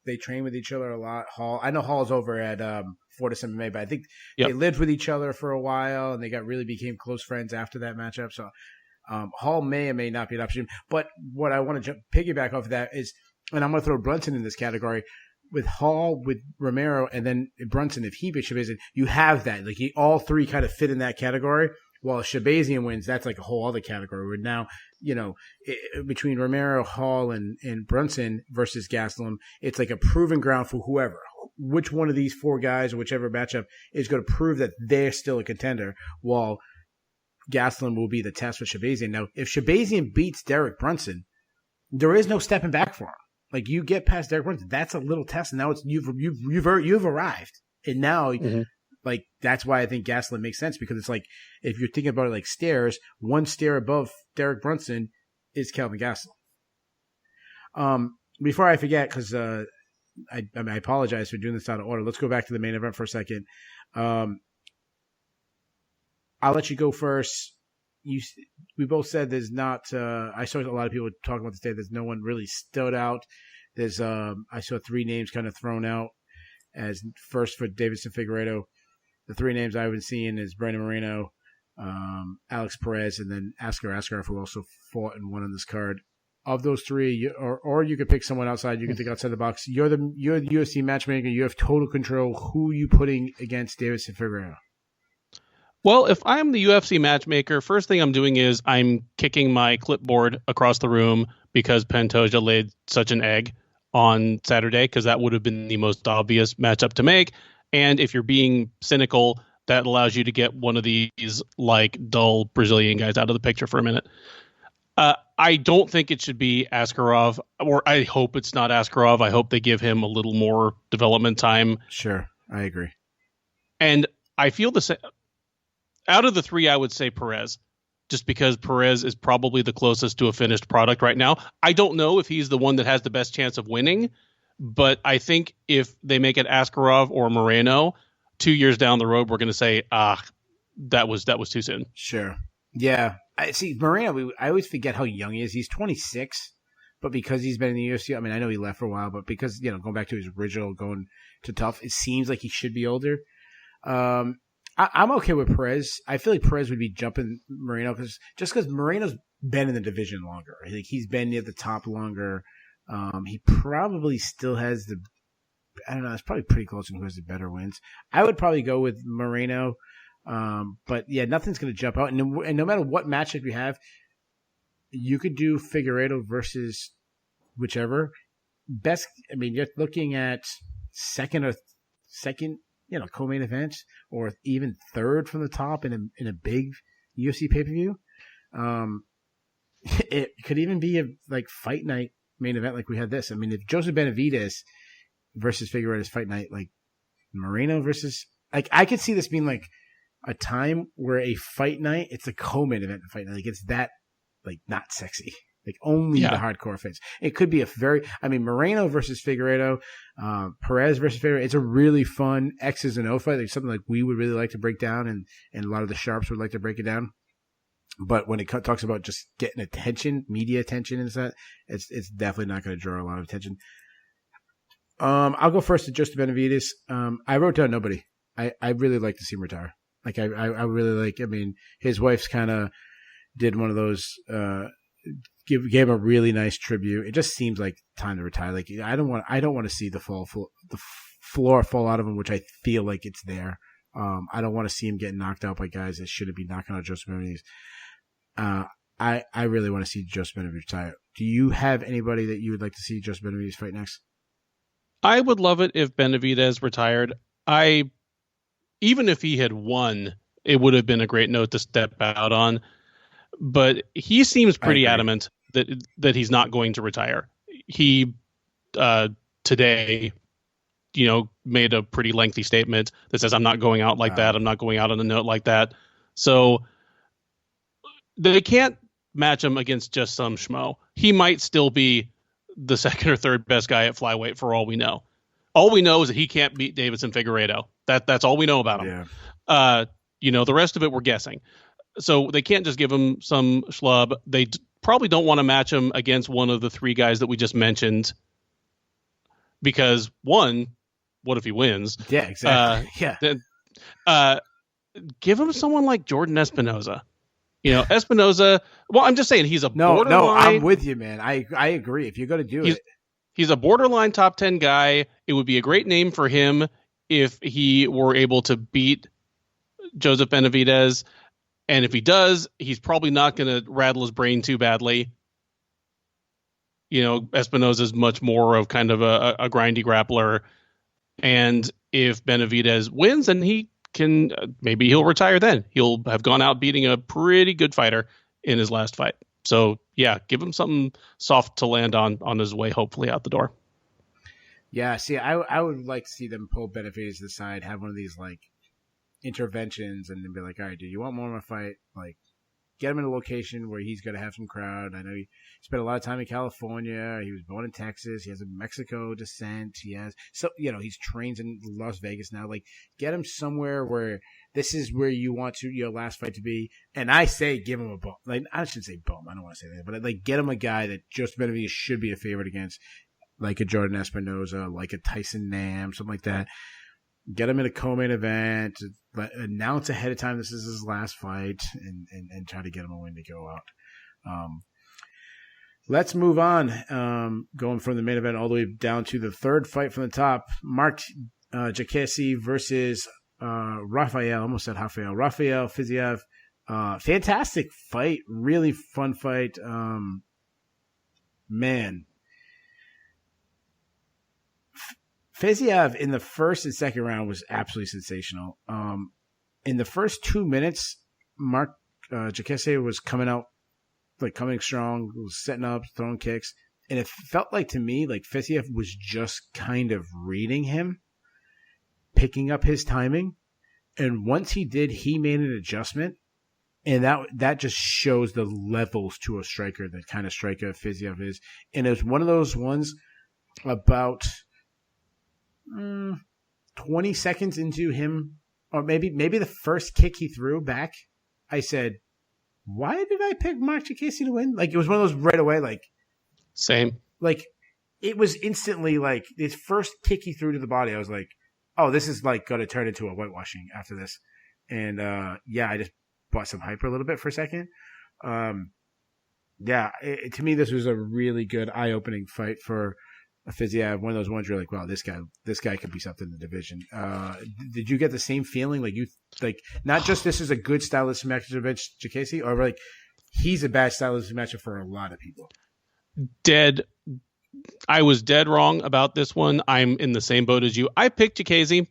they train with each other a lot. Hall, I know Hall's over at Fortis MMA, but I think they lived with each other for a while, and they became close friends after that matchup. So Hall may or may not be an option. But what I want to piggyback off of that is, and I'm going to throw Brunson in this category, with Hall, with Romero, and then Brunson, if he beats Shabazian, you have that. Like, all three kind of fit in that category. While Shabazian wins, that's like a whole other category. Where now, between Romero, Hall, and Brunson versus Gastelum, it's like a proving ground for whoever. Which one of these four guys, or whichever matchup, is going to prove that they're still a contender, while Gastelum will be the test for Shabazian. Now, if Shabazian beats Derek Brunson, there is no stepping back for him. Like, you get past Derek Brunson, that's a little test, and now you've arrived, and now. Mm-hmm. Like, that's why I think Gastelum makes sense, because it's like, if you're thinking about it like stairs, one stair above Derek Brunson is Kelvin Gastelum. Before I forget, because I apologize for doing this out of order. Let's go back to the main event for a second. I'll let you go first. We both said there's not. I saw a lot of people talking about this day. There's no one really stood out. There's I saw three names kind of thrown out as first for Davidson Figueiredo. The three names I've been seeing is Brandon Moreno, Alex Perez, and then Askar Askarov, who also fought and won on this card. of those three, or you could pick someone outside. You can think outside the box. You're the UFC matchmaker. You have total control. Who are you putting against Deiveson Figueiredo? Well, if I'm the UFC matchmaker, first thing I'm doing is I'm kicking my clipboard across the room because Pantoja laid such an egg on Saturday, because that would have been the most obvious matchup to make. And if you're being cynical, that allows you to get one of these like dull Brazilian guys out of the picture for a minute. I don't think it should be Askarov, or I hope it's not Askarov. I hope they give him a little more development time. Sure, I agree. And I feel the same. Out of the three, I would say Perez, just because Perez is probably the closest to a finished product right now. I don't know if he's the one that has the best chance of winning, but I think if they make it Askarov or Moreno, 2 years down the road, we're going to say, that was too soon. Sure. Yeah. I see Moreno. I always forget how young he is. He's 26, but because he's been in the UFC, I mean, I know he left for a while, but because, going back to his original, going to tough, it seems like he should be older. I'm okay with Perez. I feel like Perez would be jumping Moreno because Moreno's been in the division longer. Like, he's been near the top longer. He probably still has I don't know. It's probably pretty close to who has the better wins. I would probably go with Moreno. But yeah, nothing's going to jump out. And no matter what matchup you have, you could do Figueiredo versus whichever. Best, I mean, you're looking at second, co-main event, or even third from the top in a big UFC pay-per-view. It could even be a fight night main event like we had this. I mean, if Joseph Benavidez versus Figueiredo's fight night, like Moreno versus, I could see this being like a time where a fight night, it's a co-main event fight night. Like, it's that, not sexy. Like, only the hardcore fans. It could be Moreno versus Figueiredo, Perez versus Figueiredo. It's a really fun X's and O fight. Like, something like we would really like to break down, and a lot of the sharps would like to break it down. But when it talks about just getting attention, media attention and stuff, it's definitely not going to draw a lot of attention. I'll go first to Joseph Benavidez. I wrote down nobody. I really like to see him retire. Like, I really like, his wife's kind of did one of those, gave him a really nice tribute. It just seems like time to retire. Like, I don't want to see the floor fall out of him, which I feel like it's there. I don't want to see him getting knocked out by guys that shouldn't be knocking out Joseph Benavidez. I really want to see Joseph Benavidez retire. Do you have anybody that you would like to see Joseph Benavidez fight next? I would love it if Benavidez retired. Even if he had won, it would have been a great note to step out on. But he seems pretty adamant that he's not going to retire. He today, made a pretty lengthy statement that says, "I'm not going out like that. I'm not going out on a note like that." So they can't match him against just some schmo. He might still be the second or third best guy at flyweight for all we know. All we know is that he can't beat Deiveson Figueiredo. That's all we know about him. Yeah. The rest of it we're guessing. So they can't just give him some schlub. They probably don't want to match him against one of the three guys that we just mentioned, because one, what if he wins? Yeah, exactly. Give him someone like Jordan Espinoza. Espinoza. Well, I'm just saying he's a borderline. No, I'm with you, man. I agree. If you're going to do it, he's a borderline top 10 guy. It would be a great name for him if he were able to beat Joseph Benavidez. And if he does, he's probably not going to rattle his brain too badly. Espinoza is much more of kind of a grindy grappler. And if Benavidez wins, then maybe he'll retire then. He'll have gone out beating a pretty good fighter in his last fight. So, yeah, give him something soft to land on his way, hopefully, out the door. Yeah, see, I would like to see them pull Benavidez to the side, have one of these, interventions, and then be like, all right, dude, you want more of a fight? Get him in a location where he's going to have some crowd. I know he spent a lot of time in California. He was born in Texas. He has a Mexico descent. He's trained in Las Vegas now. Get him somewhere where this is where you want your last fight to be. And I say give him a bum. I shouldn't say bum. I don't want to say that. But, get him a guy that Joseph Benavidez should be a favorite against, like a Jordan Espinoza, like a Tyson Nam, something like that. Get him in a co-main event, announce ahead of time this is his last fight, and try to get him a win to go out. Let's move on. Going from the main event all the way down to the third fight from the top. Mark Jacassi versus Rafael. Almost said Rafael. Rafael Fiziev. Fantastic fight. Really fun fight. Man. Fiziev in the first and second round was absolutely sensational. In the first 2 minutes, Mark Jacassi was coming out, like coming strong, was setting up, throwing kicks. And it felt like to me, like Fiziev was just kind of reading him, picking up his timing. And once he did, he made an adjustment. And that just shows the levels to a striker, the kind of striker Fiziev is. And it was one of those ones about 20 seconds into him, or maybe the first kick he threw back, I said, why did I pick Mark Jacassi to win? Like, it was one of those right away, like... Same. Like, it was instantly, like, his first kick he threw to the body, I was like, oh, this is, like, going to turn into a whitewashing after this. And, yeah, I just bought some hype for a little bit for a second. Yeah, to me, this was a really good eye-opening fight for a Fiziev. One of those ones you're like, wow, this guy could be something in the division. Did you get the same feeling? Like, not just this is a good stylistic matchup against Jacassi, or like he's a bad stylistic matchup for a lot of people. I was dead wrong about this one. I'm in the same boat as you. I picked Jacassi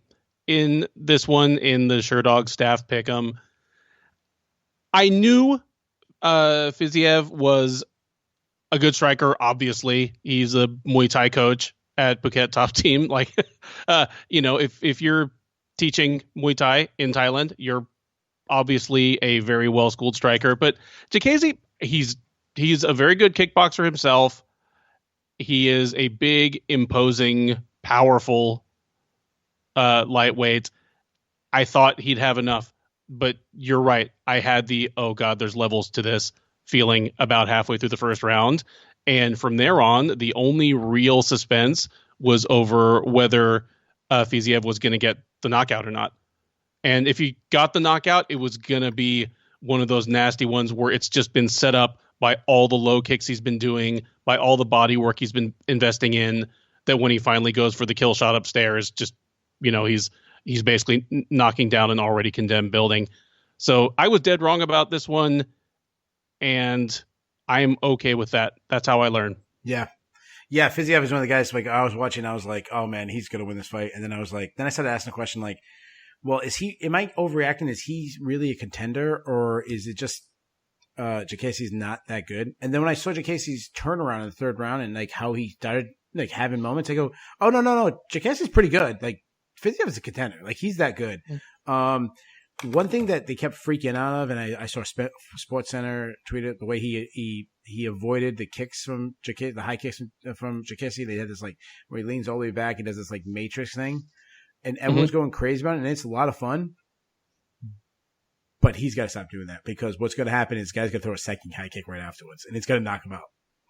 in this one in the Sherdog staff pick'em. I knew Fiziev was a good striker. Obviously, he's a Muay Thai coach at Phuket Top Team. Like, if you're teaching Muay Thai in Thailand, you're obviously a very well schooled striker. But Jacassi, he's a very good kickboxer himself. He is a big, imposing, powerful lightweight. I thought he'd have enough, but you're right. I had the, oh God, there's levels to this feeling about halfway through the first round. And from there on, the only real suspense was over whether Fiziev was going to get the knockout or not. And if he got the knockout, it was going to be one of those nasty ones where it's just been set up by all the low kicks he's been doing, by all the body work he's been investing in, that when he finally goes for the kill shot upstairs, just, he's basically knocking down an already condemned building. So I was dead wrong about this one, and I'm okay with that. That's how I learn. Yeah. Yeah, Fiziev is one of the guys, like, I was watching, I was like, oh man, he's going to win this fight. And then I started asking the question, like, well, am I overreacting? Is he really a contender, or is it just Jacassi's not that good? And then when I saw Jacassi's turnaround in the third round and like how he started like having moments, I go, oh no, Jacassi's pretty good. Like, Fiziev is a contender. Like, he's that good. One thing that they kept freaking out of, and I saw Sports Center tweeted the way he avoided the kicks from Jacassi, the high kicks from Jacassi. They had this like where he leans all the way back and does this like matrix thing, and everyone's going crazy about it, and it's a lot of fun. But he's got to stop doing that, because what's going to happen is guy's going to throw a second high kick right afterwards, and it's going to knock him out.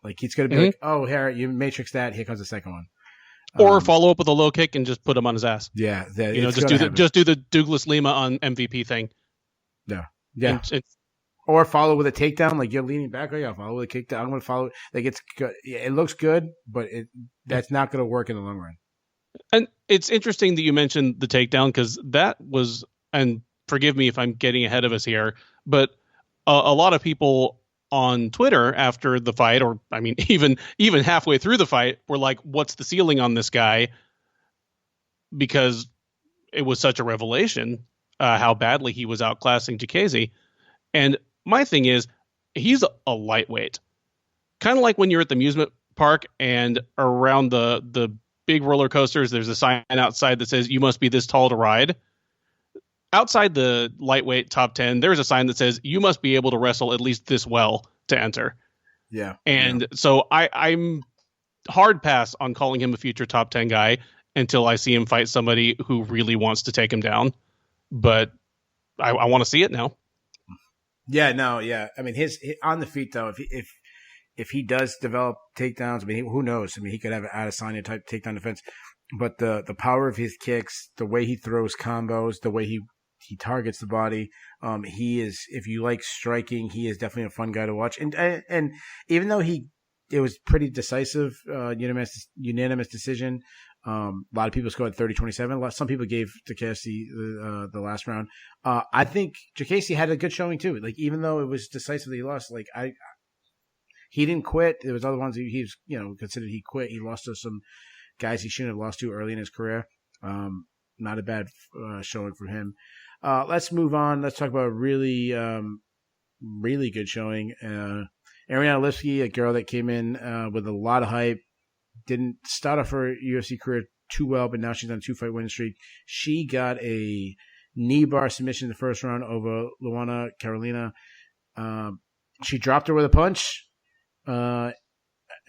Like, it's going to be like, oh, here, you matrix that. Here comes the second one. Or follow up with a low kick and just put him on his ass. Yeah, just do the Douglas Lima on MVP thing. Yeah. Or follow with a takedown, like you're leaning back. Oh yeah, follow with a kick down. I'm going to follow. Like, it's good. It looks good, but that's not going to work in the long run. And it's interesting that you mentioned the takedown, because that was, and forgive me if I'm getting ahead of us here, but a lot of people on Twitter after the fight, or I mean, even halfway through the fight, were like, what's the ceiling on this guy? Because it was such a revelation how badly he was outclassing Jacassi. And my thing is, he's a lightweight. Kind of like when you're at the amusement park and around the big roller coasters, there's a sign outside that says, you must be this tall to ride. Outside the lightweight top 10, there's a sign that says you must be able to wrestle at least this well to enter. Yeah. And so I'm hard pass on calling him a future top 10 guy until I see him fight somebody who really wants to take him down. But I want to see it now. Yeah, no, yeah. I mean, his on the feet though, if he does develop takedowns, I mean, who knows? I mean, he could have an Adesanya type takedown defense. But the power of his kicks, the way he throws combos, the way he targets the body. He is, if you like striking, he is definitely a fun guy to watch. And even though he it was pretty decisive, unanimous decision. A lot of people scored 30-27. Some people gave Jacasey the last round. I think Jacasey had a good showing too. Like, even though it was decisively lost, like he didn't quit. There was other ones he was, considered he quit. He lost to some guys he shouldn't have lost to early in his career. Not a bad showing for him. Let's move on. Let's talk about a really, really good showing. Ariane Lipski, a girl that came in with a lot of hype, didn't start off her UFC career too well, but now she's on a 2-fight winning streak. She got a knee bar submission in the first round over Luana Carolina. She dropped her with a punch. A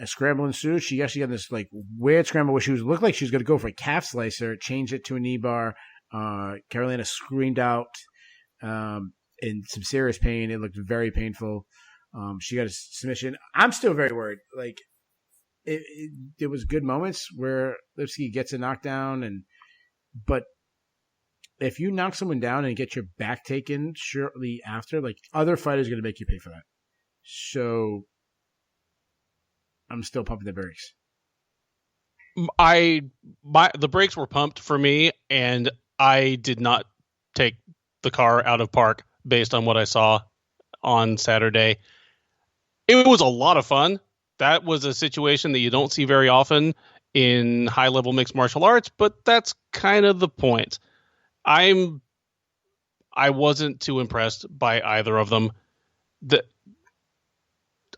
scramble ensued. She actually got this like weird scramble where looked like she was going to go for a calf slicer, change it to a knee bar. Carolina screamed out in some serious pain. It looked very painful. She got a submission. I'm still very worried. Like, there was good moments where Lipski gets a knockdown, but if you knock someone down and get your back taken shortly after, like, other fighters are going to make you pay for that. So I'm still pumping the brakes. The brakes were pumped for me, and I did not take the car out of park based on what I saw on Saturday. It was a lot of fun. That was a situation that you don't see very often in high-level mixed martial arts, but that's kind of the point. I wasn't too impressed by either of them.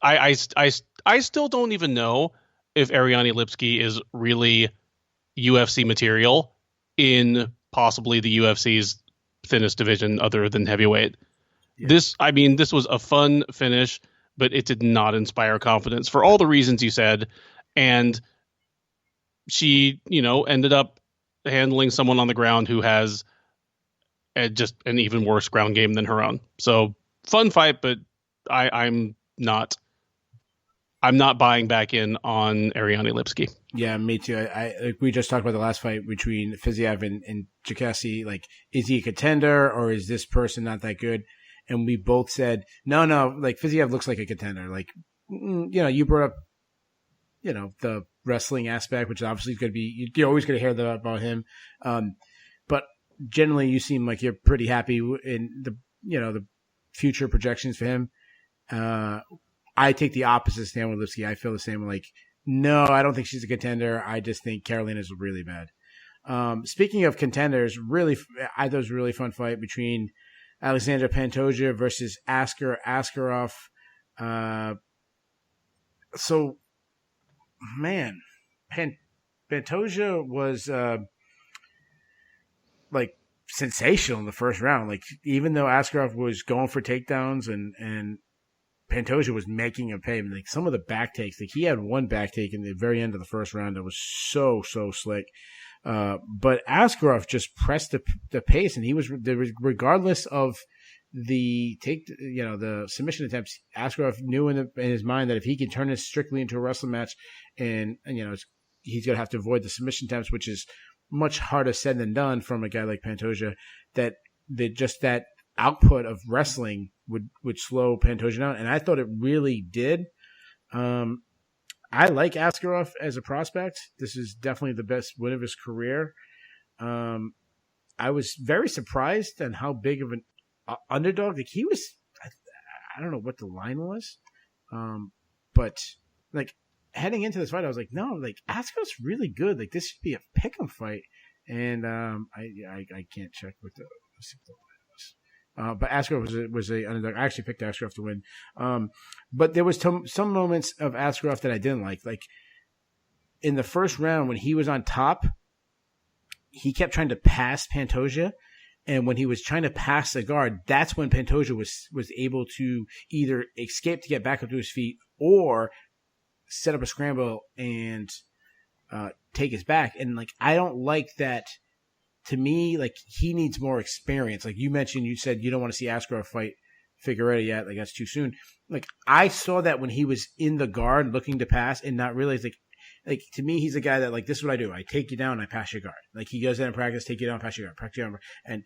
I still don't even know if Ariane Lipski is really UFC material in possibly the UFC's thinnest division other than heavyweight. Yeah. This was a fun finish, but it did not inspire confidence for all the reasons you said. And she, ended up handling someone on the ground who has just an even worse ground game than her own. So fun fight, but I'm not buying back in on Ariane Lipski. Yeah, me too. We just talked about the last fight between Fiziev and Jacasey. Like, is he a contender or is this person not that good? And we both said, no, like, Fiziev looks like a contender. Like, you brought up, the wrestling aspect, which obviously is going to be, you're always going to hear about him. But generally you seem like you're pretty happy in the future projections for him. I take the opposite stand with Lipski. I feel the same. Like, no, I don't think she's a contender. I just think Carolina's really bad. Speaking of contenders, I thought it was a really fun fight between Alexandra Pantoja versus Askar Askarov. So, man, Pantoja was like sensational in the first round. Like, even though Askarov was going for takedowns and Pantoja was making him pay. Like, some of the back takes, like, he had one back take in the very end of the first round that was so slick. But Askarov just pressed the pace, and regardless of the the submission attempts, Askarov knew in his mind that if he can turn this strictly into a wrestling match, and he's gonna have to avoid the submission attempts, which is much harder said than done from a guy like Pantoja, that output of wrestling would slow Pantoja down, and I thought it really did. I like Askarov as a prospect. This is definitely the best win of his career. I was very surprised on how big of an underdog. Like, he was, I don't know what the line was, but like, heading into this fight, I was like, no, like, Askarov's really good. Like, this should be a pick'em fight, and I can't check what the line was. But Askarov was a underdog. I actually picked Askarov to win. But there was some moments of Askarov that I didn't like. Like, in the first round, when he was on top, he kept trying to pass Pantoja. And when he was trying to pass the guard, that's when Pantoja was able to either escape to get back up to his feet or set up a scramble and take his back. And, like, I don't like that. To me, like, he needs more experience. Like you mentioned, you said you don't want to see Askarov fight Figueiredo yet. Like, that's too soon. Like, I saw that when he was in the guard looking to pass and not realize, like to me, he's a guy that, like, this is what I do. I take you down and I pass your guard. Like, he goes in and practice, take you down, pass your guard, practice your guard. And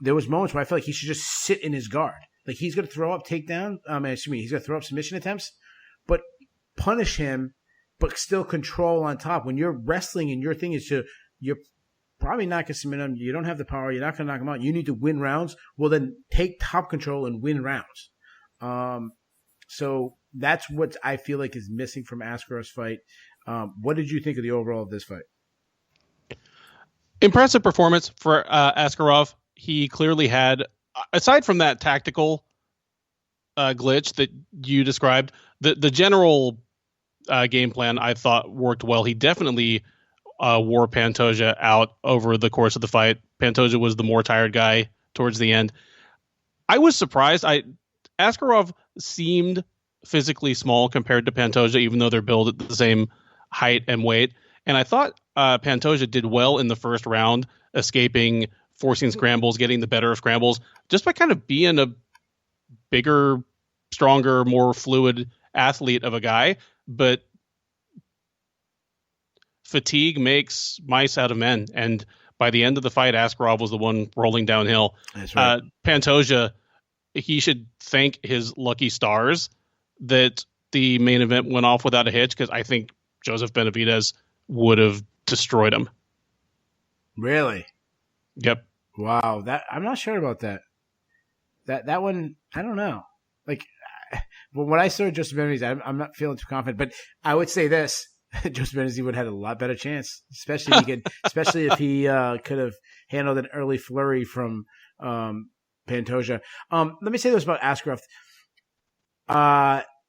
there was moments where I felt like he should just sit in his guard. Like, he's going to throw up takedown. He's going to throw up submission attempts, but punish him, but still control on top. When you're wrestling and your thing is you're probably not going to submit him. You don't have the power. You're not going to knock him out. You need to win rounds. Well, then take top control and win rounds. So that's what I feel like is missing from Askarov's fight. What did you think of the overall of this fight? Impressive performance for Askarov. He clearly had, aside from that tactical glitch that you described, the general game plan I thought worked well. He definitely wore Pantoja out over the course of the fight. Pantoja was the more tired guy towards the end. I was surprised. Askarov seemed physically small compared to Pantoja, even though they're billed at the same height and weight. And I thought Pantoja did well in the first round, escaping, forcing scrambles, getting the better of scrambles, just by kind of being a bigger, stronger, more fluid athlete of a guy. But fatigue makes mice out of men. And by the end of the fight, Askarov was the one rolling downhill. That's right. Pantoja, he should thank his lucky stars that the main event went off without a hitch, because I think Joseph Benavidez would have destroyed him. Really? Yep. Wow. I'm not sure about that. That one, I don't know. Like, when I saw Joseph Benavidez, I'm not feeling too confident, but I would say this. Joseph Benavidez would have had a lot better chance, especially if he could have handled an early flurry from Pantoja. Let me say this about Askarov.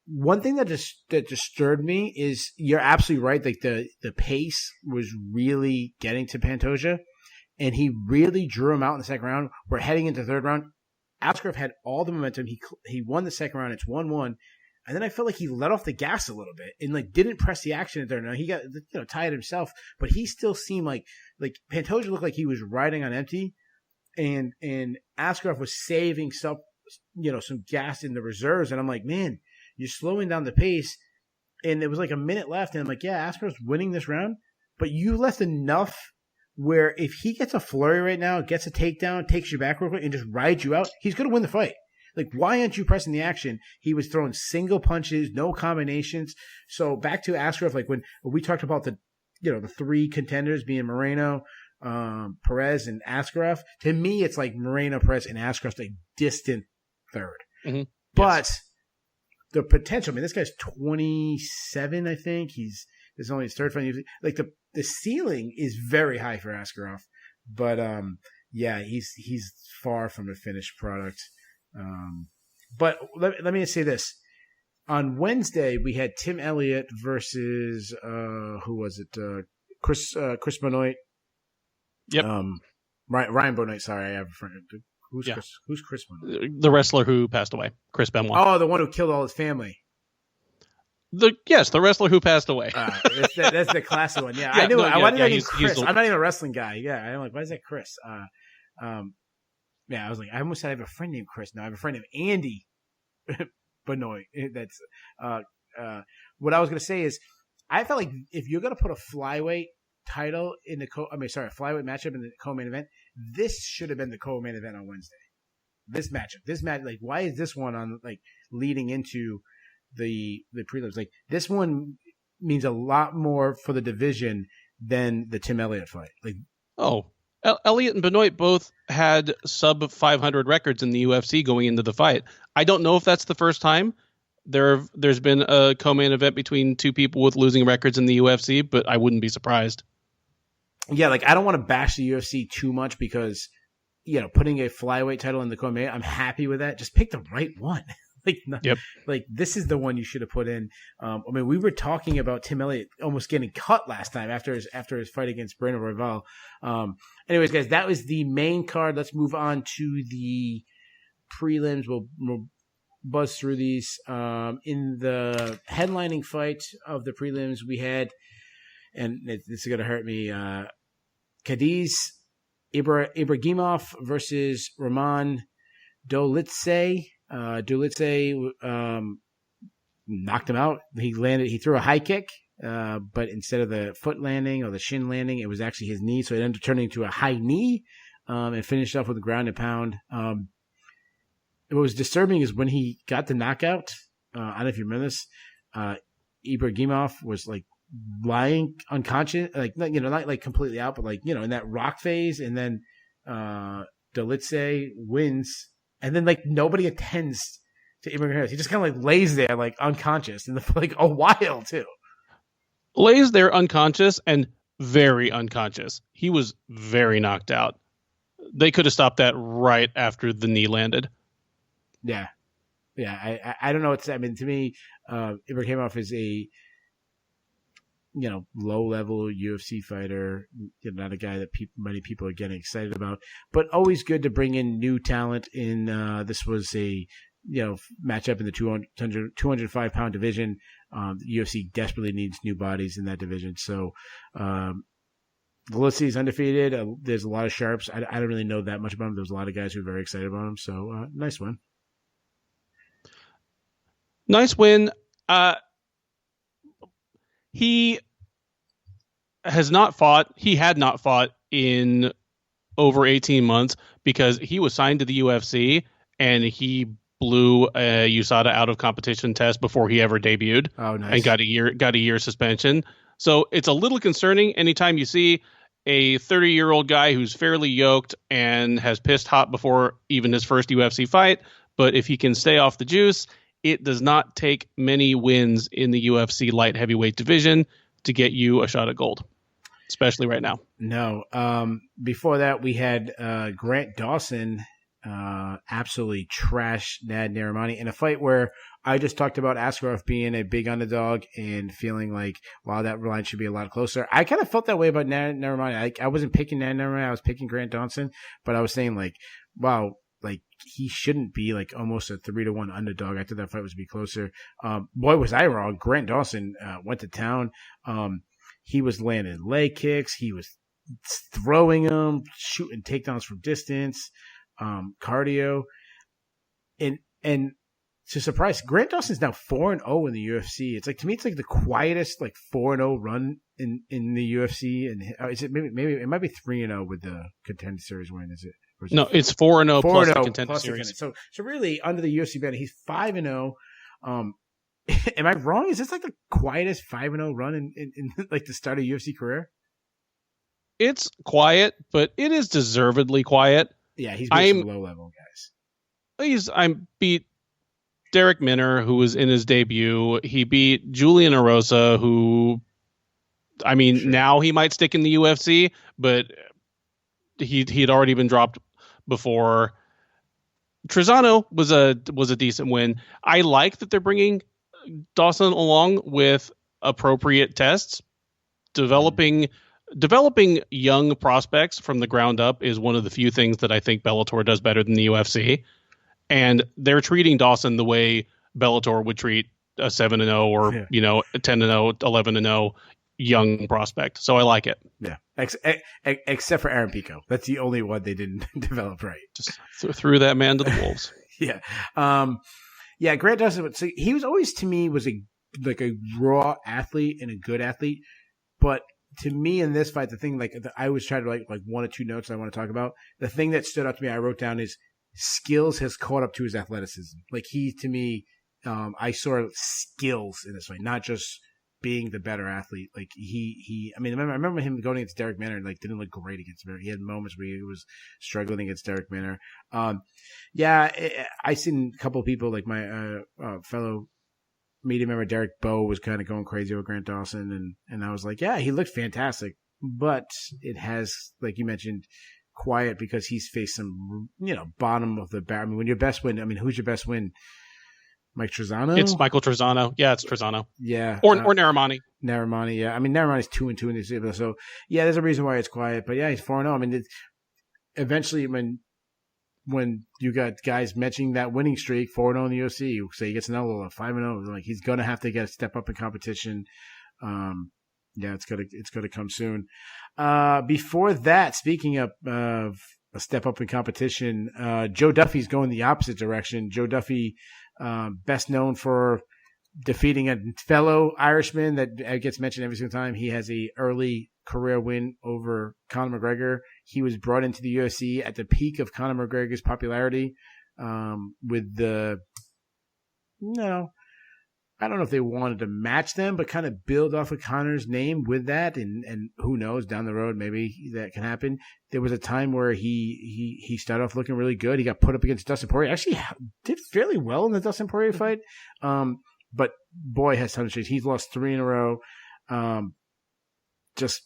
One thing that disturbed me is, you're absolutely right. Like, the pace was really getting to Pantoja, and he really drew him out in the second round. We're heading into the third round. Askarov had all the momentum. He won the second round. It's 1-1. And then I felt like he let off the gas a little bit and like didn't press the action at there. Now he got tired himself, but he still seemed like Pantoja looked like he was riding on empty, and Askarov was saving some gas in the reserves. And I'm like, man, you're slowing down the pace. And there was like a minute left, and I'm like, yeah, Askarov's winning this round, but you left enough where if he gets a flurry right now, gets a takedown, takes you back real quick, and just rides you out, he's going to win the fight. Like, why aren't you pressing the action? He was throwing single punches, no combinations. So back to Askarov, like when we talked about the three contenders being Moreno, Perez, and Askarov. To me, it's like Moreno, Perez, and Askarov's like distant third. Mm-hmm. But the potential, I mean, this guy's 27, I think. This is only his third fight. Like the ceiling is very high for Askarov, but yeah, he's far from a finished product. But let me just say this. On Wednesday, we had Tim Elliott versus who was it? Chris Benoit. Yep. Ryan Benoit. Sorry, I have a friend. Who's Chris Benoit? The wrestler who passed away, Chris Benoit. Oh, the one who killed all his family. The wrestler who passed away. That's the classic one. Yeah, I knew. I wanted to name Chris. I'm not even a wrestling guy. Yeah, I'm like, why is that Chris? Yeah, I was like, I almost said I have a friend named Chris. No, I have a friend named Andy Benoit. That's what I was gonna say is, I felt like if you're gonna put a flyweight title in the flyweight matchup in the co-main event, this should have been the co-main event on Wednesday. This match, like, why is this one on like leading into the prelims? Like, this one means a lot more for the division than the Tim Elliott fight. Like, Elliott and Benoit both had sub 500 records in the UFC going into the fight. I don't know if that's the first time there's been a co-main event between two people with losing records in the UFC, but I wouldn't be surprised. Yeah, like, I don't want to bash the UFC too much because, putting a flyweight title in the co-main, I'm happy with that. Just pick the right one. Like, this is the one you should have put in. I mean, we were talking about Tim Elliott almost getting cut last time after his fight against Breno Royval. Anyways, guys, that was the main card. Let's move on to the prelims. We'll buzz through these. In the headlining fight of the prelims, we had, and this is going to hurt me, Khadiz Ibragimov versus Roman Dolidze. Dolidze knocked him out. He threw a high kick, but instead of the foot landing or the shin landing, it was actually his knee. So it ended up turning into a high knee, and finished off with a ground and pound. What was disturbing is when he got the knockout. I don't know if you remember this. Ibrahimov was like lying unconscious, like, you know, not like completely out, but like, you know, in that rock phase, and then Delice wins, and then like nobody attends to Ibrahimov. He just kind of like lays there like unconscious and for like a while too. Lays there unconscious and very unconscious. He was very knocked out. They could have stopped that right after the knee landed. Yeah. I don't know. I mean, to me, Ibrahimov is a, you know, low level UFC fighter. You know, not a guy that many people are getting excited about, but always good to bring in new talent. This was a, you know, matchup in the 205 pound division. The UFC desperately needs new bodies in that division. So, Delice is undefeated. There's a lot of sharps. I don't really know that much about him. There's a lot of guys who are very excited about him. So, nice win. Nice win. He had not fought in over 18 months because he was signed to the UFC and he blew a USADA out of competition test before he ever debuted. Oh, nice. And got a year suspension. So it's a little concerning anytime you see a 30-year-old guy who's fairly yoked and has pissed hot before even his first UFC fight. But if he can stay off the juice, it does not take many wins in the UFC light heavyweight division to get you a shot at gold, especially right now. No. Before that, we had Grant Dawson absolutely trash Nad Narimani in a fight where I just talked about Askarov being a big underdog and feeling like, wow, that line should be a lot closer. I kind of felt that way about Nad Narimani. I wasn't picking Nad Narimani. I was picking Grant Dawson, but I was saying like, wow, like he shouldn't be like almost a 3-1 underdog. I thought that fight was to be closer. Boy, was I wrong. Grant Dawson went to town. He was landing leg kicks. He was throwing them, shooting takedowns from distance, cardio. And to surprise, Grant Dawson's now 4-0 in the UFC. It's like, to me, it's like the quietest like 4-0 run in the UFC. And is it maybe it might be 3-0 with the Contender Series win? Is it? No, it's 4-0 plus the Contender Series. So really, under the UFC banner, he's 5-0. Am I wrong? Is this like the quietest 5-0 run in like the start of UFC career? It's quiet, but it is deservedly quiet. Yeah, he's beat some low level guys. I beat Derek Minner, who was in his debut. He beat Julian Erosa, who, I mean, sure, now he might stick in the UFC, but he'd already been dropped before. Trezano was a decent win. I like that they're bringing Dawson along with appropriate tests. Developing young prospects from the ground up is one of the few things that I think Bellator does better than the UFC. And they're treating Dawson the way Bellator would treat a 7-0 or, a 10-0, 11-0 young prospect. So I like it. Yeah. Except for Aaron Pico. That's the only one they didn't develop right. Just threw that man to the wolves. Yeah. Yeah, Grant Dawson, so he was always, to me, was a raw athlete and a good athlete. But to me in this fight, the thing, I always try to like one or two notes I want to talk about. The thing that stood out to me, I wrote down, is skills has caught up to his athleticism. Like, he, to me, I saw skills in this fight, not just being the better athlete. Like, I remember him going against Derek Minner and like didn't look great against Minner. He had moments where he was struggling against Derek Minner. I seen a couple of people, like my fellow media member Derek Bowe was kind of going crazy with Grant Dawson, and I was like, yeah, he looked fantastic, but it has, like you mentioned, quiet because he's faced some, bottom of the barrel. I mean, when your best win, who's your best win? Mike Trezano? It's Michael Trezano. Yeah, it's Trezano. Yeah. Or Narimani. Narimani, yeah. I mean, Narimani's 2-2 in this, so yeah, there's a reason why it's quiet. But yeah, he's 4-0. I mean, eventually, when you got guys mentioning that winning streak, 4-0 in the UFC, you say he gets another 5-0, like, he's gonna have to get a step up in competition. Yeah, it's gonna come soon. Before that, speaking of a step up in competition, Joe Duffy's going the opposite direction. Joe Duffy, best known for defeating a fellow Irishman that gets mentioned every single time. He has a early career win over Conor McGregor. He was brought into the UFC at the peak of Conor McGregor's popularity, with the I don't know if they wanted to match them, but kind of build off of Conor's name with that, and who knows, down the road maybe that can happen. There was a time where he started off looking really good. He got put up against Dustin Poirier. Actually, did fairly well in the Dustin Poirier fight, but boy, has tons of change. He's lost 3 in a row.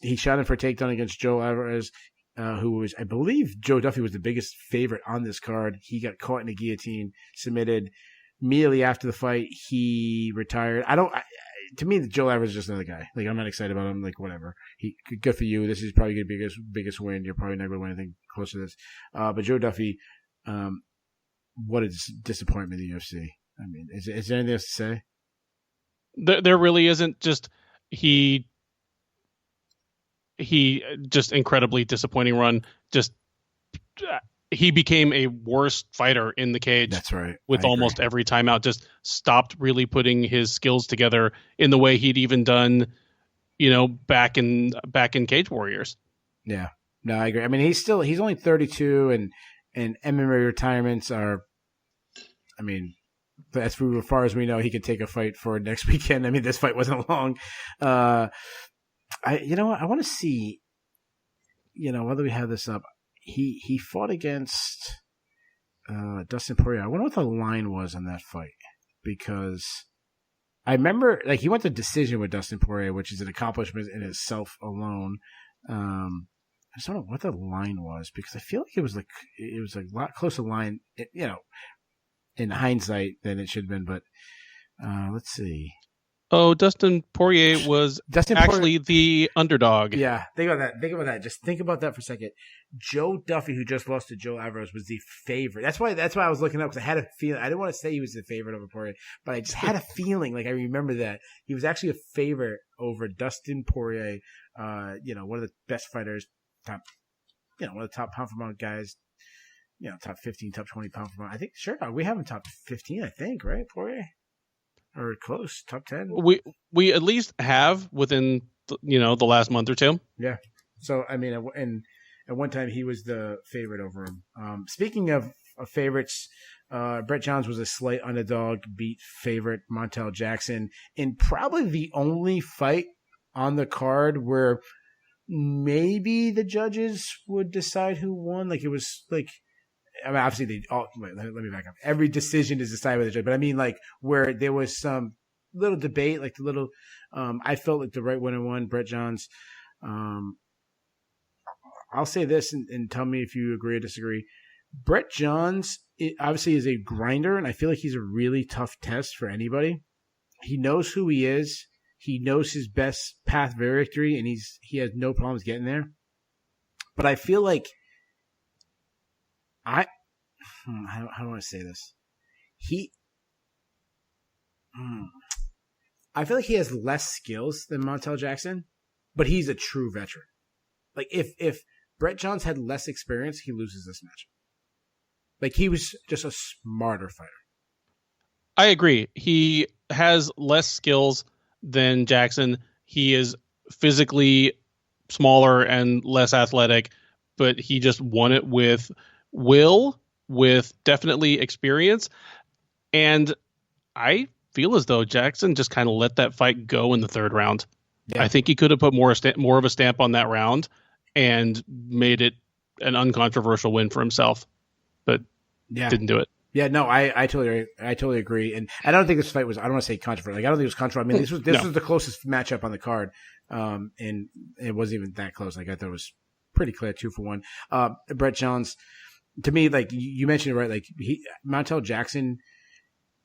He shot in for a takedown against Joe Alvarez, who was, I believe, Joe Duffy was the biggest favorite on this card. He got caught in a guillotine, submitted. Immediately after the fight, he retired. To me, Joe Alvarez is just another guy. Like, I'm not excited about him. Like, whatever. Good for you. This is probably going to be biggest win. You're probably not going to win anything close to this. But Joe Duffy, what a disappointment in the UFC. I mean, is there anything else to say? There really isn't. Just he just incredibly disappointing run. Just he became a worse fighter in the cage. That's right. With almost every timeout, just stopped really putting his skills together in the way he'd even done, back in Cage Warriors. Yeah, no, I agree. I mean, he's only 32, and MMA retirements are, I mean, as far as we know, he could take a fight for next weekend. I mean, this fight wasn't long. I want to see, whether we have this up. He fought against Dustin Poirier. I wonder what the line was on that fight, because I remember he went to decision with Dustin Poirier, which is an accomplishment in itself alone. I just don't know what the line was, because I feel like it was a lot closer line, in hindsight than it should have been. But let's see. Oh, Dustin Poirier was actually the underdog. Yeah, think about that. Just think about that for a second. Joe Duffy, who just lost to Joe Alvarez, was the favorite. That's why I was looking up, because I had a feeling. I didn't want to say he was the favorite over Poirier, but I just had a feeling. Like, I remember that he was actually a favorite over Dustin Poirier. One of the best fighters, one of the top pound for pound guys. Top 15, top 20 pound for pound. I think we have him top 15. I think, right, Poirier? Or close, top 10. We at least have within the last month or two. Yeah. So I mean, and at one time he was the favorite over him. Speaking of favorites, Brett Johns was a slight underdog, beat favorite Montel Jackson in probably the only fight on the card where maybe the judges would decide who won. Like, it was like, I mean, obviously let me back up. Every decision is decided by the judge, but I mean, like, where there was some little debate, like the little, I felt like the right winner won, Brett Johns. I'll say this and tell me if you agree or disagree. Brett Johns obviously is a grinder, and I feel like he's a really tough test for anybody. He knows who he is. He knows his best path to victory, and he has no problems getting there. But I feel like how do I say this? I feel like he has less skills than Montel Jackson, but he's a true veteran. Like, if Brett Johns had less experience, he loses this match. Like, he was just a smarter fighter. I agree. He has less skills than Jackson. He is physically smaller and less athletic, but he just won it with will, with definitely experience. And I feel as though Jackson just kind of let that fight go in the third round. Yeah. I think he could have put more of a stamp on that round and made it an uncontroversial win for himself, but didn't do it. Yeah, no, I totally agree. And I don't think this fight was, I don't want to say controversial. Like, I don't think it was controversial. I mean, this was the closest matchup on the card. And it wasn't even that close. Like, I thought it was pretty clear, 2-for-1. Brett Johns, to me, like you mentioned it, right? Like, Montel Jackson,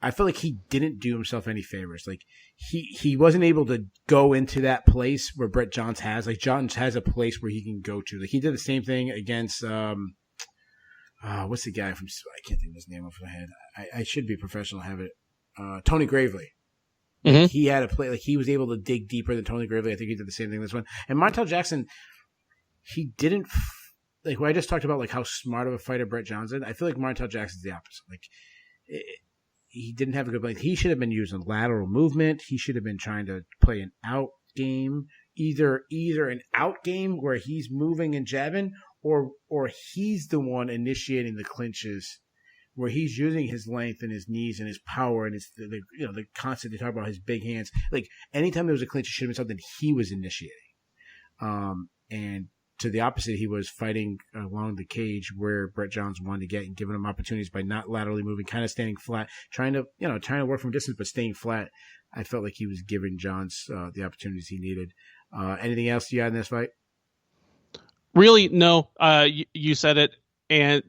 I feel like he didn't do himself any favors. Like, he wasn't able to go into that place where Brett Johns has. Like, Johns has a place where he can go to. Like, he did the same thing against what's the guy from? I can't think of his name off my head. I should be professional. Have it. Tony Gravely. Mm-hmm. He had a play. Like, he was able to dig deeper than Tony Gravely. I think he did the same thing this one. And Montel Jackson, he didn't. Like, when I just talked about, like, how smart of a fighter Brett Johns is, I feel like Montel Jackson's the opposite. Like, he didn't have a good play. He should have been using lateral movement. He should have been trying to play an out game, either an out game where he's moving and jabbing, or he's the one initiating the clinches where he's using his length and his knees and his power and the constant they talk about his big hands. Like anytime there was a clinch, it should have been something he was initiating. And to the opposite, he was fighting along the cage where Brett Johns wanted to get and giving him opportunities by not laterally moving, kind of standing flat, trying to work from distance, but staying flat. I felt like he was giving Johns the opportunities he needed. Anything else you got in this fight? Really, no. You said it, and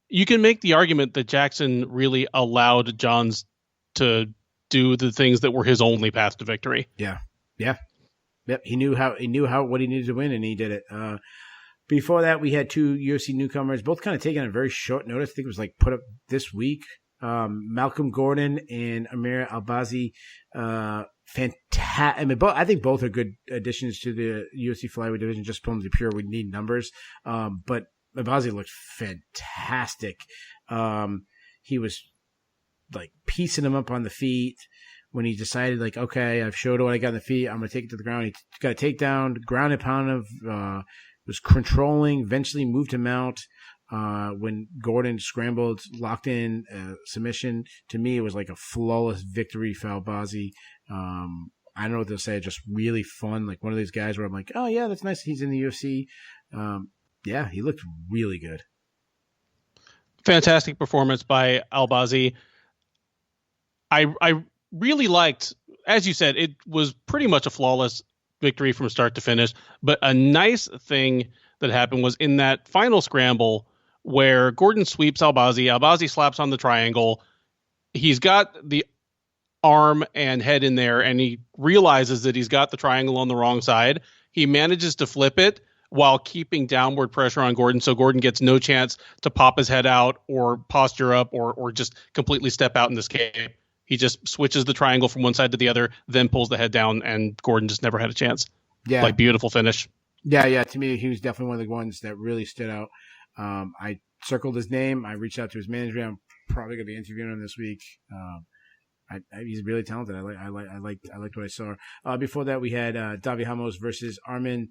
you can make the argument that Jackson really allowed Johns to do the things that were his only path to victory. Yeah. Yep, he knew what he needed to win, and he did it. Before that, we had two UFC newcomers, both kind of taken on very short notice. I think it was like put up this week. Malcolm Gordon and Amir Albazi. Fantastic. I mean, I think both are good additions to the UFC flyweight division. Just pulling the pure, we need numbers. But Albazi looked fantastic. He was like piecing him up on the feet. When he decided, like, okay, I've showed what I got on the feet, I'm going to take it to the ground. He got a takedown, ground and pound of, was controlling, eventually moved him out. When Gordon scrambled, locked in submission, to me, it was like a flawless victory for Albazi. I don't know what they'll say, just really fun. Like one of these guys where I'm like, oh, yeah, that's nice. He's in the UFC. Yeah, he looked really good. Fantastic performance by Albazi. I really liked, as you said, it was pretty much a flawless victory from start to finish. But a nice thing that happened was in that final scramble where Gordon sweeps Albazi. Albazi slaps on the triangle. He's got the arm and head in there, and he realizes that he's got the triangle on the wrong side. He manages to flip it while keeping downward pressure on Gordon, so Gordon gets no chance to pop his head out or posture up or just completely step out and escape. He just switches the triangle from one side to the other, then pulls the head down, and Gordon just never had a chance. Yeah. Like, beautiful finish. Yeah. To me, he was definitely one of the ones that really stood out. I circled his name. I reached out to his manager. I'm probably going to be interviewing him this week. He's really talented. I liked what I saw. Before that, we had Davi Ramos versus Armin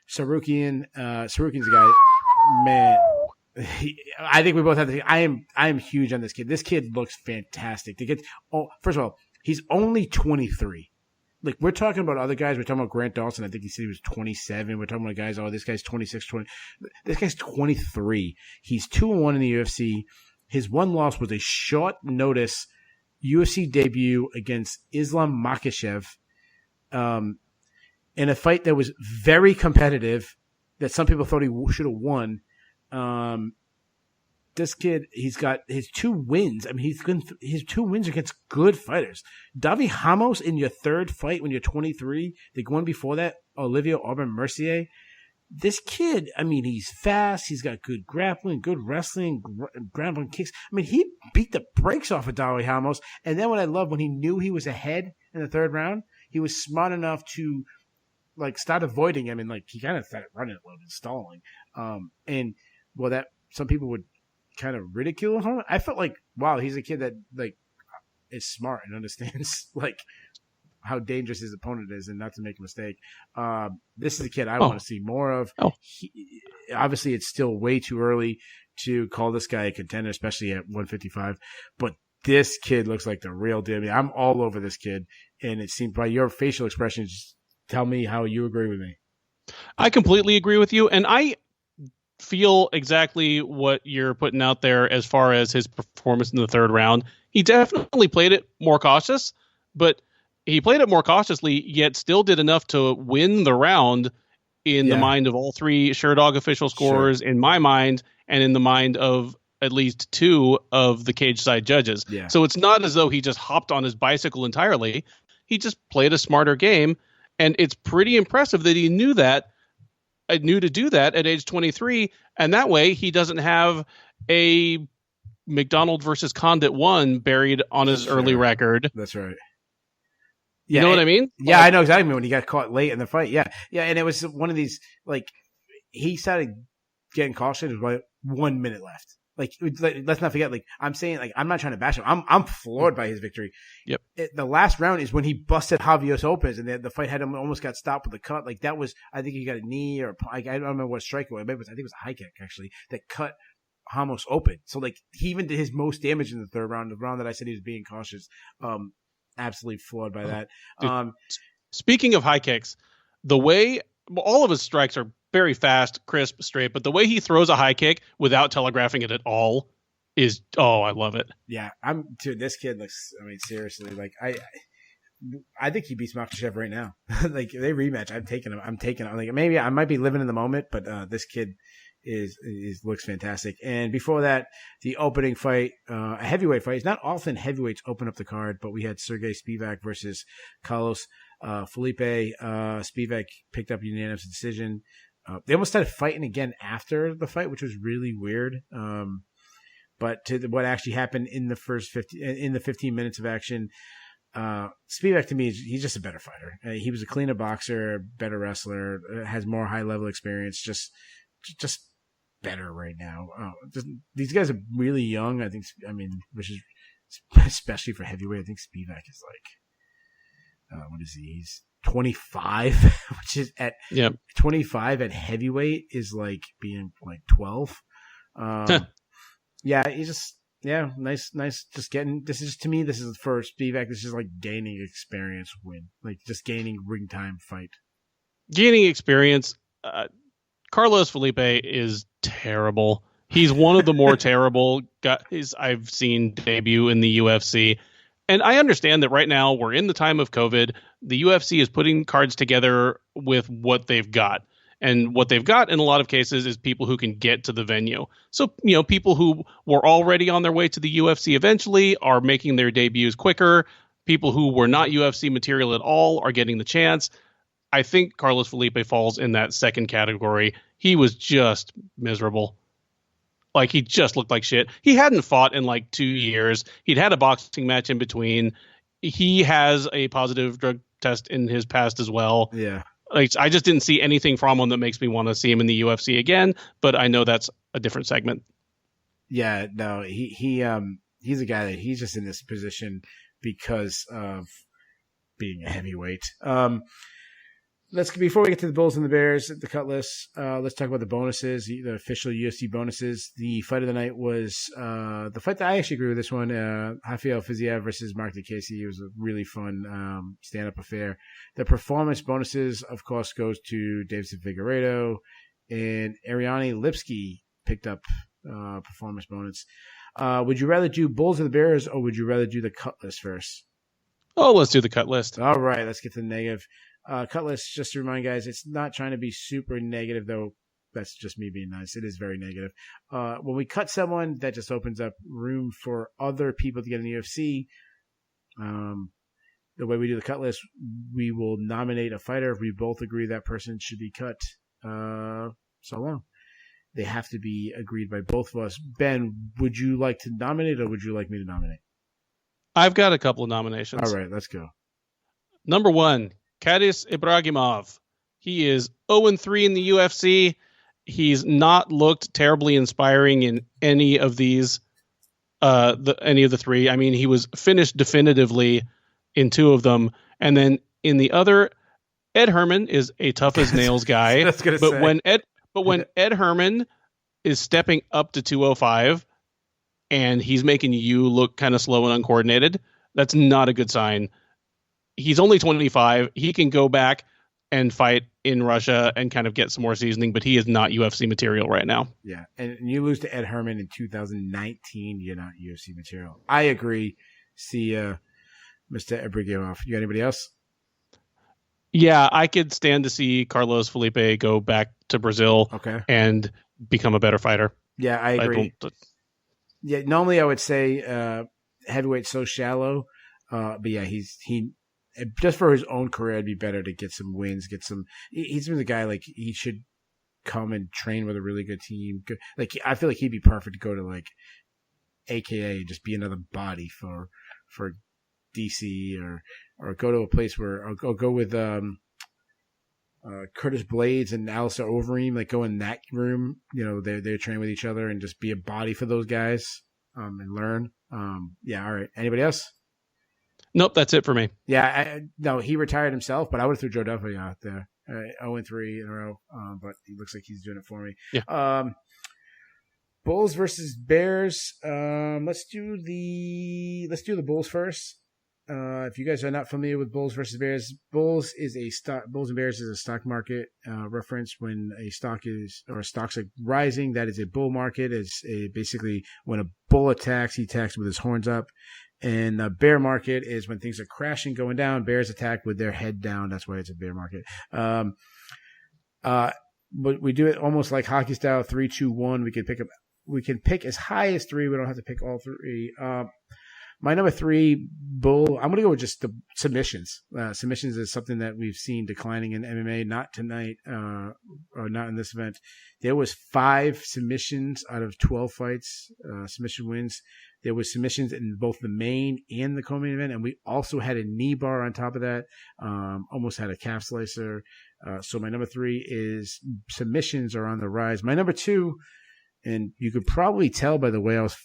Sarukian. Sarukian's a guy, man. I think we both have to. I am huge on this kid. This kid looks fantastic. First of all, he's only 23. Like, we're talking about other guys. We're talking about Grant Dawson. I think he said he was 27. We're talking about guys. Oh, this guy's 26, 20. This guy's 23. He's 2-1 in the UFC. His one loss was a short notice UFC debut against Islam Makhachev, in a fight that was very competitive. That some people thought he should have won. This kid, he's got his 2 wins. I mean, his 2 wins against good fighters. Davi Ramos in your third fight when you're 23. The one before that, Olivier Aubin Mercier. This kid, I mean, he's fast. He's got good grappling, good wrestling, grappling kicks. I mean, he beat the brakes off of Davi Ramos. And then what I love, when he knew he was ahead in the third round, he was smart enough to like start avoiding him, and like he kind of started running a little bit, stalling. That some people would kind of ridicule him. I felt like, wow, he's a kid that like is smart and understands like how dangerous his opponent is and not to make a mistake. This is a kid I want to see more of. Obviously, it's still way too early to call this guy a contender, especially at 155. But this kid looks like the real deal. I mean, I'm all over this kid, and it seems by your facial expressions, tell me how you agree with me. I completely agree with you, and I feel exactly what you're putting out there as far as his performance in the third round. He definitely played it more cautious, but he played it more cautiously, yet still did enough to win the round in the mind of all 3 Sherdog official scorers, in my mind, and in the mind of at least 2 of the cage side judges. Yeah. So it's not as though he just hopped on his bicycle entirely. He just played a smarter game, and it's pretty impressive that he knew to do that at age 23, and that way he doesn't have a McDonald versus Condit 1 buried on his early record. That's right. You know what I mean? Yeah, I know exactly when he got caught late in the fight. Yeah, and it was one of these, like, he started getting cautioned with like 1 minute left. Like, let's not forget, like, I'm saying, like, I'm not trying to bash him. I'm floored by his victory. Yep. The last round is when he busted Javier Lopez, and the fight had him almost got stopped with a cut. Like, that was, I think he got a knee or I don't remember what strike it was. I think it was a high kick, actually, that cut Ramos open. So like he even did his most damage in the third round, the round that I said he was being cautious. Absolutely flawed by that. Dude, speaking of high kicks, the way all of his strikes are very fast, crisp, straight, but the way he throws a high kick without telegraphing it at all is, I love it. Yeah, this kid looks, I mean, seriously, like I think he beats Makhachev right now. Like they rematch, I'm taking him. Like maybe I might be living in the moment, but this kid looks fantastic. And before that, the opening fight, a heavyweight fight. It's not often heavyweights open up the card, but we had Sergey Spivak versus Carlos Felipe. Spivak picked up unanimous decision. They almost started fighting again after the fight, which was really weird. But to what actually happened in the 15 minutes of action, Spivak to me, he's just a better fighter. He was a cleaner boxer, better wrestler, has more high level experience, just better right now. These guys are really young. Which is especially for heavyweight. I think Spivak is like, what is he? He's 25, which is 25 at heavyweight is like being like 12. Yeah, he's just nice. Just getting this is the first Spivak. This is like gaining experience win, like just gaining ring time fight. Gaining experience. Carlos Felipe is terrible. He's one of the more terrible guys I've seen debut in the UFC. And I understand that right now we're in the time of COVID. The UFC is putting cards together with what they've got. And what they've got in a lot of cases is people who can get to the venue. So, people who were already on their way to the UFC eventually are making their debuts quicker. People who were not UFC material at all are getting the chance. I think Carlos Felipe falls in that second category. He was just miserable. Like, he just looked like shit. He hadn't fought in like 2 years. He'd had a boxing match in between. He has a positive drug test in his past as well. Yeah. Like, I just didn't see anything from him that makes me want to see him in the UFC again, but I know that's a different segment. Yeah, no, he's a guy that he's just in this position because of being a heavyweight. Before we get to the Bulls and the Bears, the cut list, let's talk about the bonuses, the official UFC bonuses. The fight of the night was the fight that I actually agree with this one, Rafael Fiziev versus Mark DeCasey. It was a really fun stand-up affair. The performance bonuses, of course, goes to Davidson Figueiredo, and Ariane Lipsky picked up performance bonus. Would you rather do Bulls and the Bears, or would you rather do the cut list first? Oh, let's do the cut list. All right, let's get to the negative. Cut list, just to remind guys, it's not trying to be super negative, though. That's just me being nice. It is very negative. When we cut someone, that just opens up room for other people to get in the UFC. The way we do the cut list, we will nominate a fighter if we both agree that person should be cut. So long. They have to be agreed by both of us. Ben, would you like to nominate, or would you like me to nominate? I've got a couple of nominations. All right, let's go. Number 1, Kadis Ibragimov. He is 0-3 in the UFC. He's not looked terribly inspiring in any of these, any of the three. I mean, he was finished definitively in 2 of them, and then in the other, Ed Herman is a tough as nails guy. But when Ed Herman is stepping up to 205, and he's making you look kind of slow and uncoordinated, that's not a good sign. He's only 25. He can go back and fight in Russia and kind of get some more seasoning, but he is not UFC material right now. Yeah, and you lose to Ed Herman in 2019, you're not UFC material. I agree. See, Mr. Ibragimov. You got anybody else? Yeah, I could stand to see Carlos Felipe go back to Brazil and become a better fighter. Yeah, I agree. Yeah, normally I would say heavyweight's so shallow, but yeah, he just for his own career, it'd be better to get some wins, He's been the guy like he should come and train with a really good team. Like I feel like he'd be perfect to go to like AKA and just be another body for DC or go to a place where or go with Curtis Blades and Alistair Overeem, like go in that room, they train with each other and just be a body for those guys and learn. Yeah, all right. Anybody else? Nope, that's it for me. Yeah, no, he retired himself, but I would have threw Joe Duffy out there. 0-3 in a row, but he looks like he's doing it for me. Yeah. Bulls versus Bears. Let's do the Bulls first. If you guys are not familiar with Bulls versus Bears, Bulls and Bears is a stock market reference. When stocks are rising, that is a bull market. It's basically when a bull attacks, he attacks with his horns up. And the bear market is when things are crashing, going down. Bears attack with their head down. That's why it's a bear market. But we do it almost like hockey style, 3, 2, 1. We can pick as high as 3. We don't have to pick all 3. My number 3 bull, I'm going to go with just the submissions. Submissions is something that we've seen declining in MMA, not tonight, or not in this event. There was 5 submissions out of 12 fights, submission wins. There was submissions in both the main and the co-main event, and we also had a knee bar on top of that. Almost had a calf slicer. So my number 3 is submissions are on the rise. My number 2, and you could probably tell by the way I was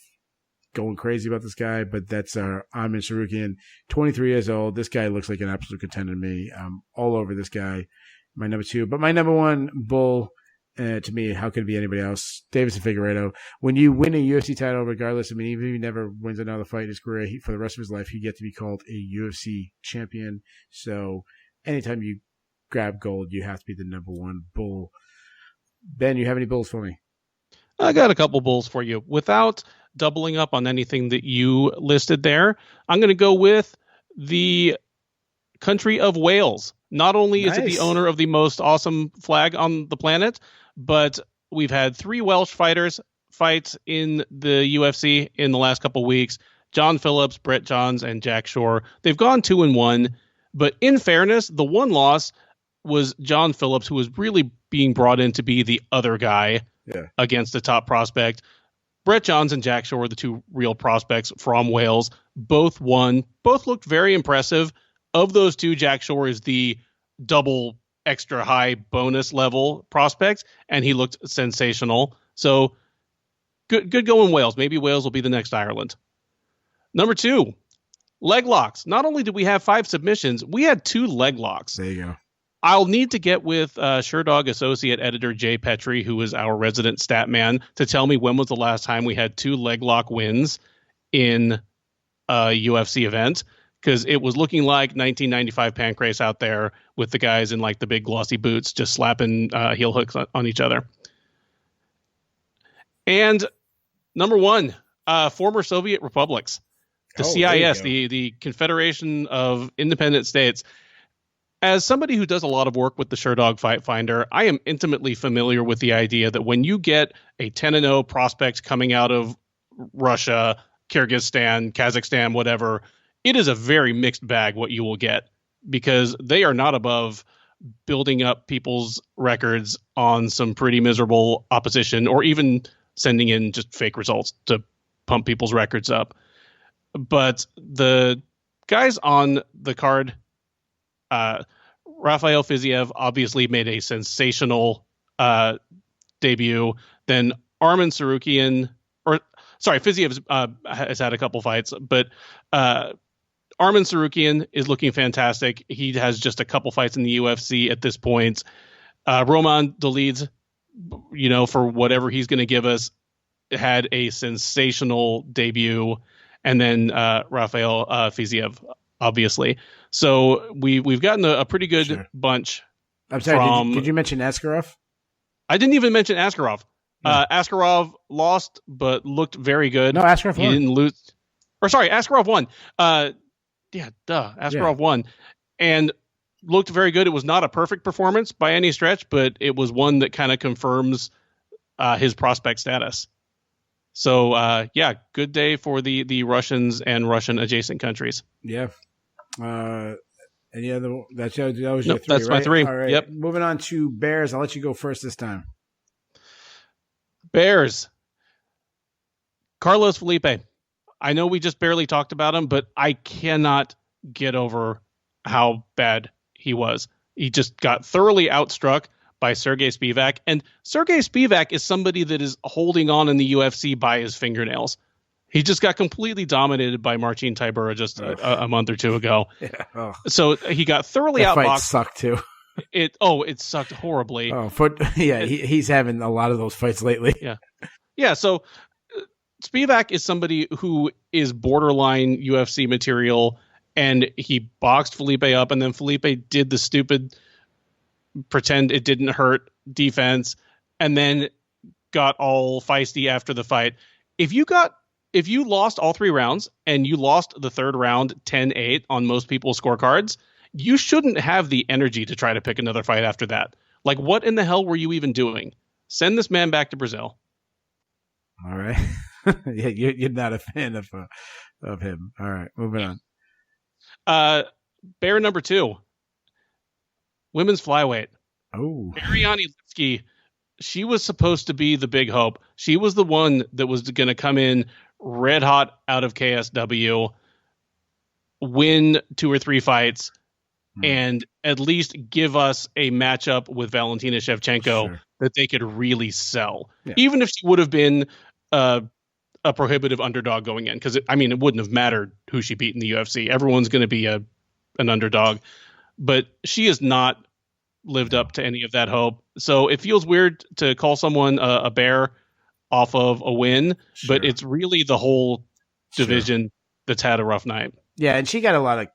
going crazy about this guy, but that's Arman Tsarukyan, 23 years old. This guy looks like an absolute contender to me. I'm all over this guy. My number 2, but my number 1 bull. To me, how could it be anybody else? Deiveson Figueiredo. When you win a UFC title, regardless, I mean, even if he never wins another fight in his career, for the rest of his life, he gets to be called a UFC champion. So anytime you grab gold, you have to be the number 1 bull. Ben, you have any bulls for me? I got a couple bulls for you. Without doubling up on anything that you listed there, I'm going to go with the country of Wales. Not only is it the owner of the most awesome flag on the planet, but we've had 3 Welsh fighters fight in the UFC in the last couple of weeks. John Phillips, Brett Johns, and Jack Shore. They've gone 2-1, but in fairness, the one loss was John Phillips, who was really being brought in to be the other guy against the top prospect. Brett Johns and Jack Shore were the 2 real prospects from Wales. Both won. Both looked very impressive. Of those 2, Jack Shore is the double extra high bonus level prospect, and he looked sensational. So good going Wales. Maybe Wales will be the next Ireland. Number 2, leg locks. Not only did we have 5 submissions, we had 2 leg locks. There you go. I'll need to get with SureDog associate editor Jay Petrie, who is our resident stat man, to tell me when was the last time we had 2 leg lock wins in a UFC event. Because it was looking like 1995 Pancrase out there with the guys in like the big glossy boots just slapping heel hooks on each other. And number 1, former Soviet republics, the CIS, the Confederation of Independent States. As somebody who does a lot of work with the SureDog Fight Finder, I am intimately familiar with the idea that when you get a 10-0 prospect coming out of Russia, Kyrgyzstan, Kazakhstan, whatever, it is a very mixed bag what you will get, because they are not above building up people's records on some pretty miserable opposition, or even sending in just fake results to pump people's records up. But the guys on the card, Rafael Fiziev obviously made a sensational debut. Then Arman Tsarukyan, Fiziev has had a couple fights, but Arman Tsarukyan is looking fantastic. He has just a couple fights in the UFC at this point. Roman Dolidze, for whatever he's going to give us, had a sensational debut. And then Rafael Fiziev, obviously. So we've gotten a pretty good bunch. I'm sorry, did you mention Askarov? I didn't even mention Askarov. No. Askarov lost, but looked very good. No, Askarov won. He didn't lose. Or sorry, Askarov won. Askarov won and looked very good. It was not a perfect performance by any stretch, but it was one that kind of confirms his prospect status. So, good day for the Russians and Russian adjacent countries. Yeah. Any other? That was your 3, that's right? my 3. All right. Yep. Moving on to Bears. I'll let you go first this time. Bears. Carlos Felipe. I know we just barely talked about him, but I cannot get over how bad he was. He just got thoroughly outstruck by Sergey Spivak. And Sergey Spivak is somebody that is holding on in the UFC by his fingernails. He just got completely dominated by Marcin Tybura just a month or 2 ago. Yeah. Oh. So he got thoroughly outboxed. That fight sucked too. It sucked horribly. He's having a lot of those fights lately. Yeah. Yeah, so Spivak is somebody who is borderline UFC material, and he boxed Felipe up, and then Felipe did the stupid pretend it didn't hurt defense, and then got all feisty after the fight. If you lost all 3 rounds and you lost the third round 10-8 on most people's scorecards, you shouldn't have the energy to try to pick another fight after that. Like, what in the hell were you even doing? Send this man back to Brazil. All right. Yeah, you're not a fan of him. All right, moving on. Bear number 2, women's flyweight. Oh, Marianne Lipski. She was supposed to be the big hope. She was the one that was going to come in red hot out of KSW, win 2 or 3 fights, and at least give us a matchup with Valentina Shevchenko that they could really sell. Yeah. Even if she would have been a prohibitive underdog going in, because it wouldn't have mattered who she beat in the UFC. Everyone's going to be an underdog, but she has not lived up to any of that hope. So it feels weird to call someone a bear off of a win, but it's really the whole division that's had a rough night. Yeah, and she got a lot of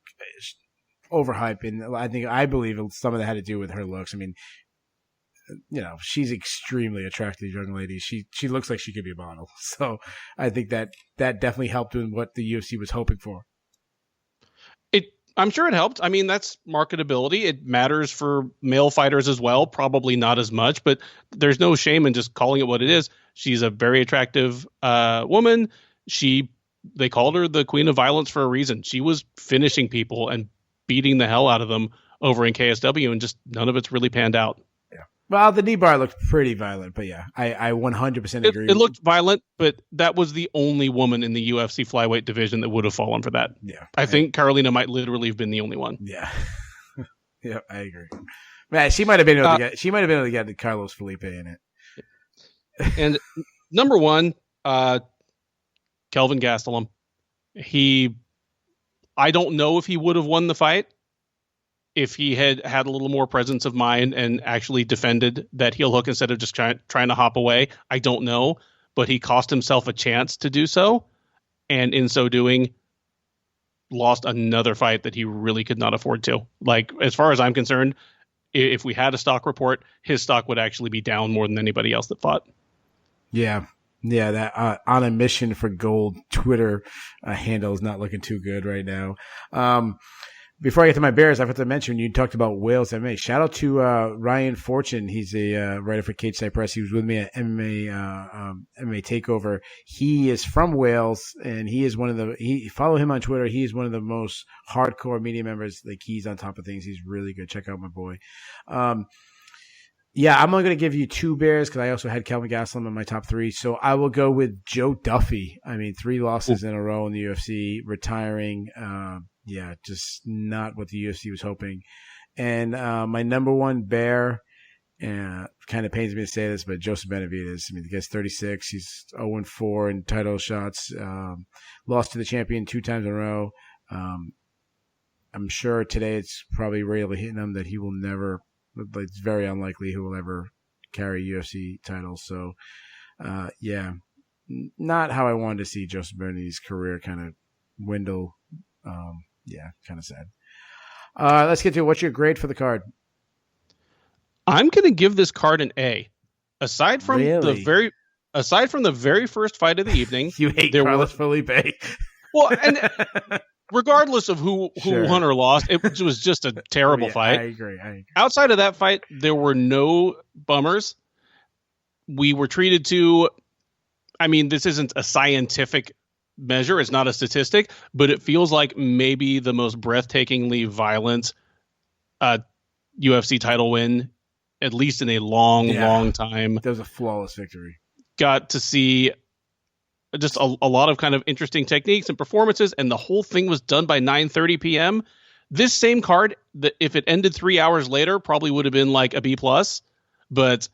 overhype, and I believe some of that had to do with her looks. I mean, she's extremely attractive young lady. She looks like she could be a model. So I think that definitely helped in what the UFC was hoping for. I'm sure it helped. I mean, that's marketability. It matters for male fighters as well. Probably not as much, but there's no shame in just calling it what it is. She's a very attractive woman. They called her the Queen of Violence for a reason. She was finishing people and beating the hell out of them over in KSW, and just none of it's really panned out. Well, the knee bar looked pretty violent, but yeah, I 100% agree. It looked violent, but that was the only woman in the UFC flyweight division that would have fallen for that. Yeah, I think Carolina might literally have been the only one. Yeah, yeah, I agree. Man, she might have been able to get. She might have been able to get Carlos Felipe in it. And number 1, Kelvin Gastelum. I don't know if he would have won the fight if he had a little more presence of mind and actually defended that heel hook instead of just trying to hop away. I don't know, but he cost himself a chance to do so, and in so doing, lost another fight that he really could not afford to. Like, as far as I'm concerned, if we had a stock report, his stock would actually be down more than anybody else that fought. Yeah. Yeah, that on a mission for gold Twitter handle is not looking too good right now. Before I get to my Bears, I have to mention, you talked about Wales MMA. Shout out to Ryan Fortune. He's a writer for Cage Side Press. He was with me at MMA Takeover. He is from Wales, and he is follow him on Twitter. He is one of the most hardcore media members. Like, he's on top of things. He's really good. Check out my boy. Yeah, I'm only going to give you 2 Bears because I also had Kelvin Gastelum in my top 3. So I will go with Joe Duffy. 3 losses in a row in the UFC, retiring. Yeah, just not what the UFC was hoping. And my number 1 Bear, kind of pains me to say this, but Joseph Benavidez. The guy's 36. He's 0-4 in title shots. Lost to the champion 2 times in a row. I'm sure today it's probably really hitting him that he will never. It's very unlikely he will ever carry UFC titles. So, yeah, not how I wanted to see Joseph Benavidez's career kind of dwindle. Yeah, kind of sad. Let's get to what's your grade for the card? I'm going to give this card an A. Aside from the very first fight of the evening, you hate Carlos Felipe. Well, and regardless of who won or lost, it was just a terrible fight. I agree. Outside of that fight, there were no bummers. We were treated to, this isn't a scientific measure. It's not a statistic, but it feels like maybe the most breathtakingly violent UFC title win, at least in a long time. That was a flawless victory. Got to see just a lot of kind of interesting techniques and performances, and the whole thing was done by 9:30 p.m. This same card, that if it ended 3 hours later, probably would have been like a B+. But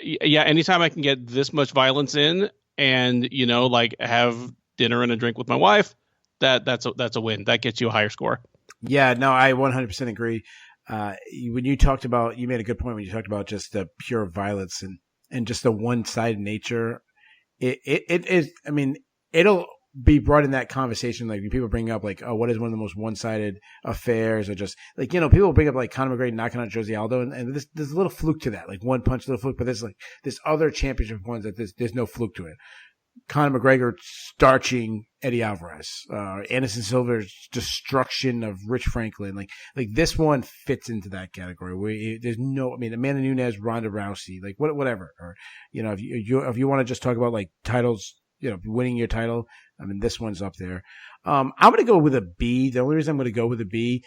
yeah, anytime I can get this much violence in and, have dinner and a drink with my wife, that's a win. That gets you a higher score. Yeah, no, I 100% agree. When you talked about, you made a good point when you talked about just the pure violence and just the one-sided nature. it is. I mean, it'll be brought in that conversation. Like people bring up like, oh, what is one of the most one-sided affairs, or just like, people bring up like Conor McGregor knocking out Jose Aldo, and there's a little fluke to that, like one punch, little fluke. But there's like this other championship ones that there's no fluke to it. Conor McGregor starching Eddie Alvarez, Anderson Silva's destruction of Rich Franklin, like this one fits into that category. Where there's no, I mean, Amanda Nunes, Ronda Rousey, like whatever, or if you want to just talk about like titles, winning your title, I mean, this one's up there. I'm going to go with a B. The only reason I'm going to go with a B,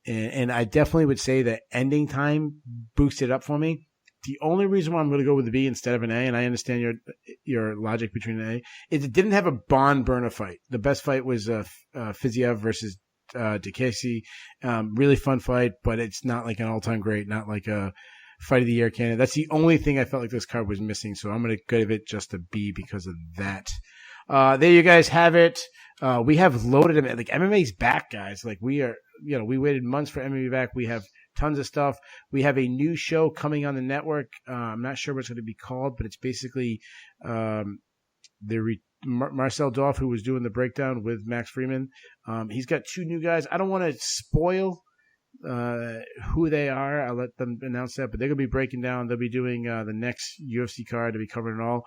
and I definitely would say that ending time boosted it up for me. The only reason why I'm going to go with a B instead of an A, and I understand your logic between an A, is it didn't have a barn burner fight. The best fight was Fiziev versus DeCasey. Really fun fight, but it's not like an all-time great, not like a fight of the year candidate. That's the only thing I felt like this card was missing, so I'm going to give it just a B because of that. There you guys have it. We have loaded them. Like MMA's back, guys. Like we are, we waited months for MMA back. We have tons of stuff. We have a new show coming on the network. I'm not sure what it's going to be called, but it's basically Marcel Dorff, who was doing the breakdown with Max Freeman. He's got two new guys. I don't want to spoil who they are. I'll let them announce that, but they're going to be breaking down. They'll be doing the next UFC card to be covering it all.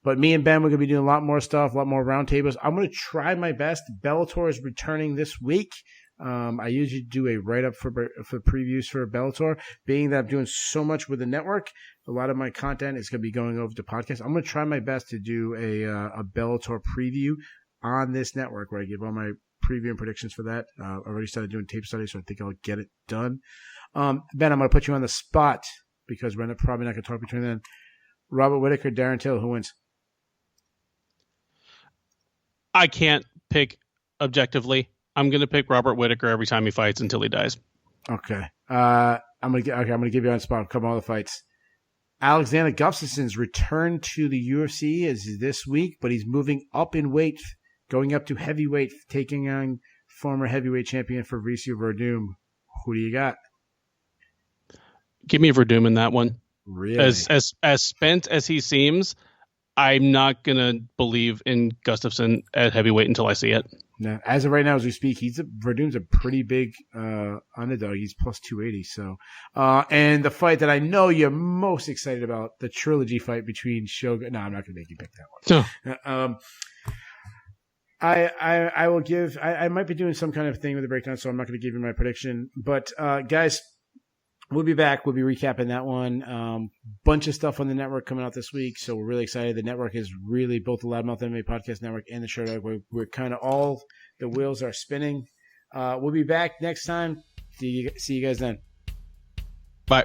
But me and Ben, we're going to be doing a lot more stuff, a lot more roundtables. I'm going to try my best. Bellator is returning this week. I usually do a write-up for previews for Bellator. Being that I'm doing so much with the network, a lot of my content is going to be going over to podcasts. I'm going to try my best to do a Bellator preview on this network where I give all my preview and predictions for that. I already started doing tape studies, so I think I'll get it done. Ben, I'm going to put you on the spot because we're probably not going to talk between then. Robert Whittaker, Darren Till, who wins? I can't pick objectively. I'm going to pick Robert Whittaker every time he fights until he dies. Okay. I'm going to give you on the spot. Cover all the fights. Alexander Gustafsson's return to the UFC is this week, but he's moving up in weight, going up to heavyweight, taking on former heavyweight champion Fabricio Verdum. Who do you got? Give me Verdum in that one. Really? As spent as he seems, I'm not going to believe in Gustafsson at heavyweight until I see it. No, as of right now, as we speak, Verdum's a pretty big underdog. He's plus 280. So, and the fight that I know you're most excited about, the trilogy fight between Shogun. No, I'm not going to make you pick that one. No. I will give. I might be doing some kind of thing with the breakdown, so I'm not going to give you my prediction. But guys, we'll be back. We'll be recapping that one. Bunch of stuff on the network coming out this week, so we're really excited. The network is really both the Loudmouth MMA Podcast Network and the Show Dog. We're kind of all the wheels are spinning. We'll be back next time. See you guys then. Bye.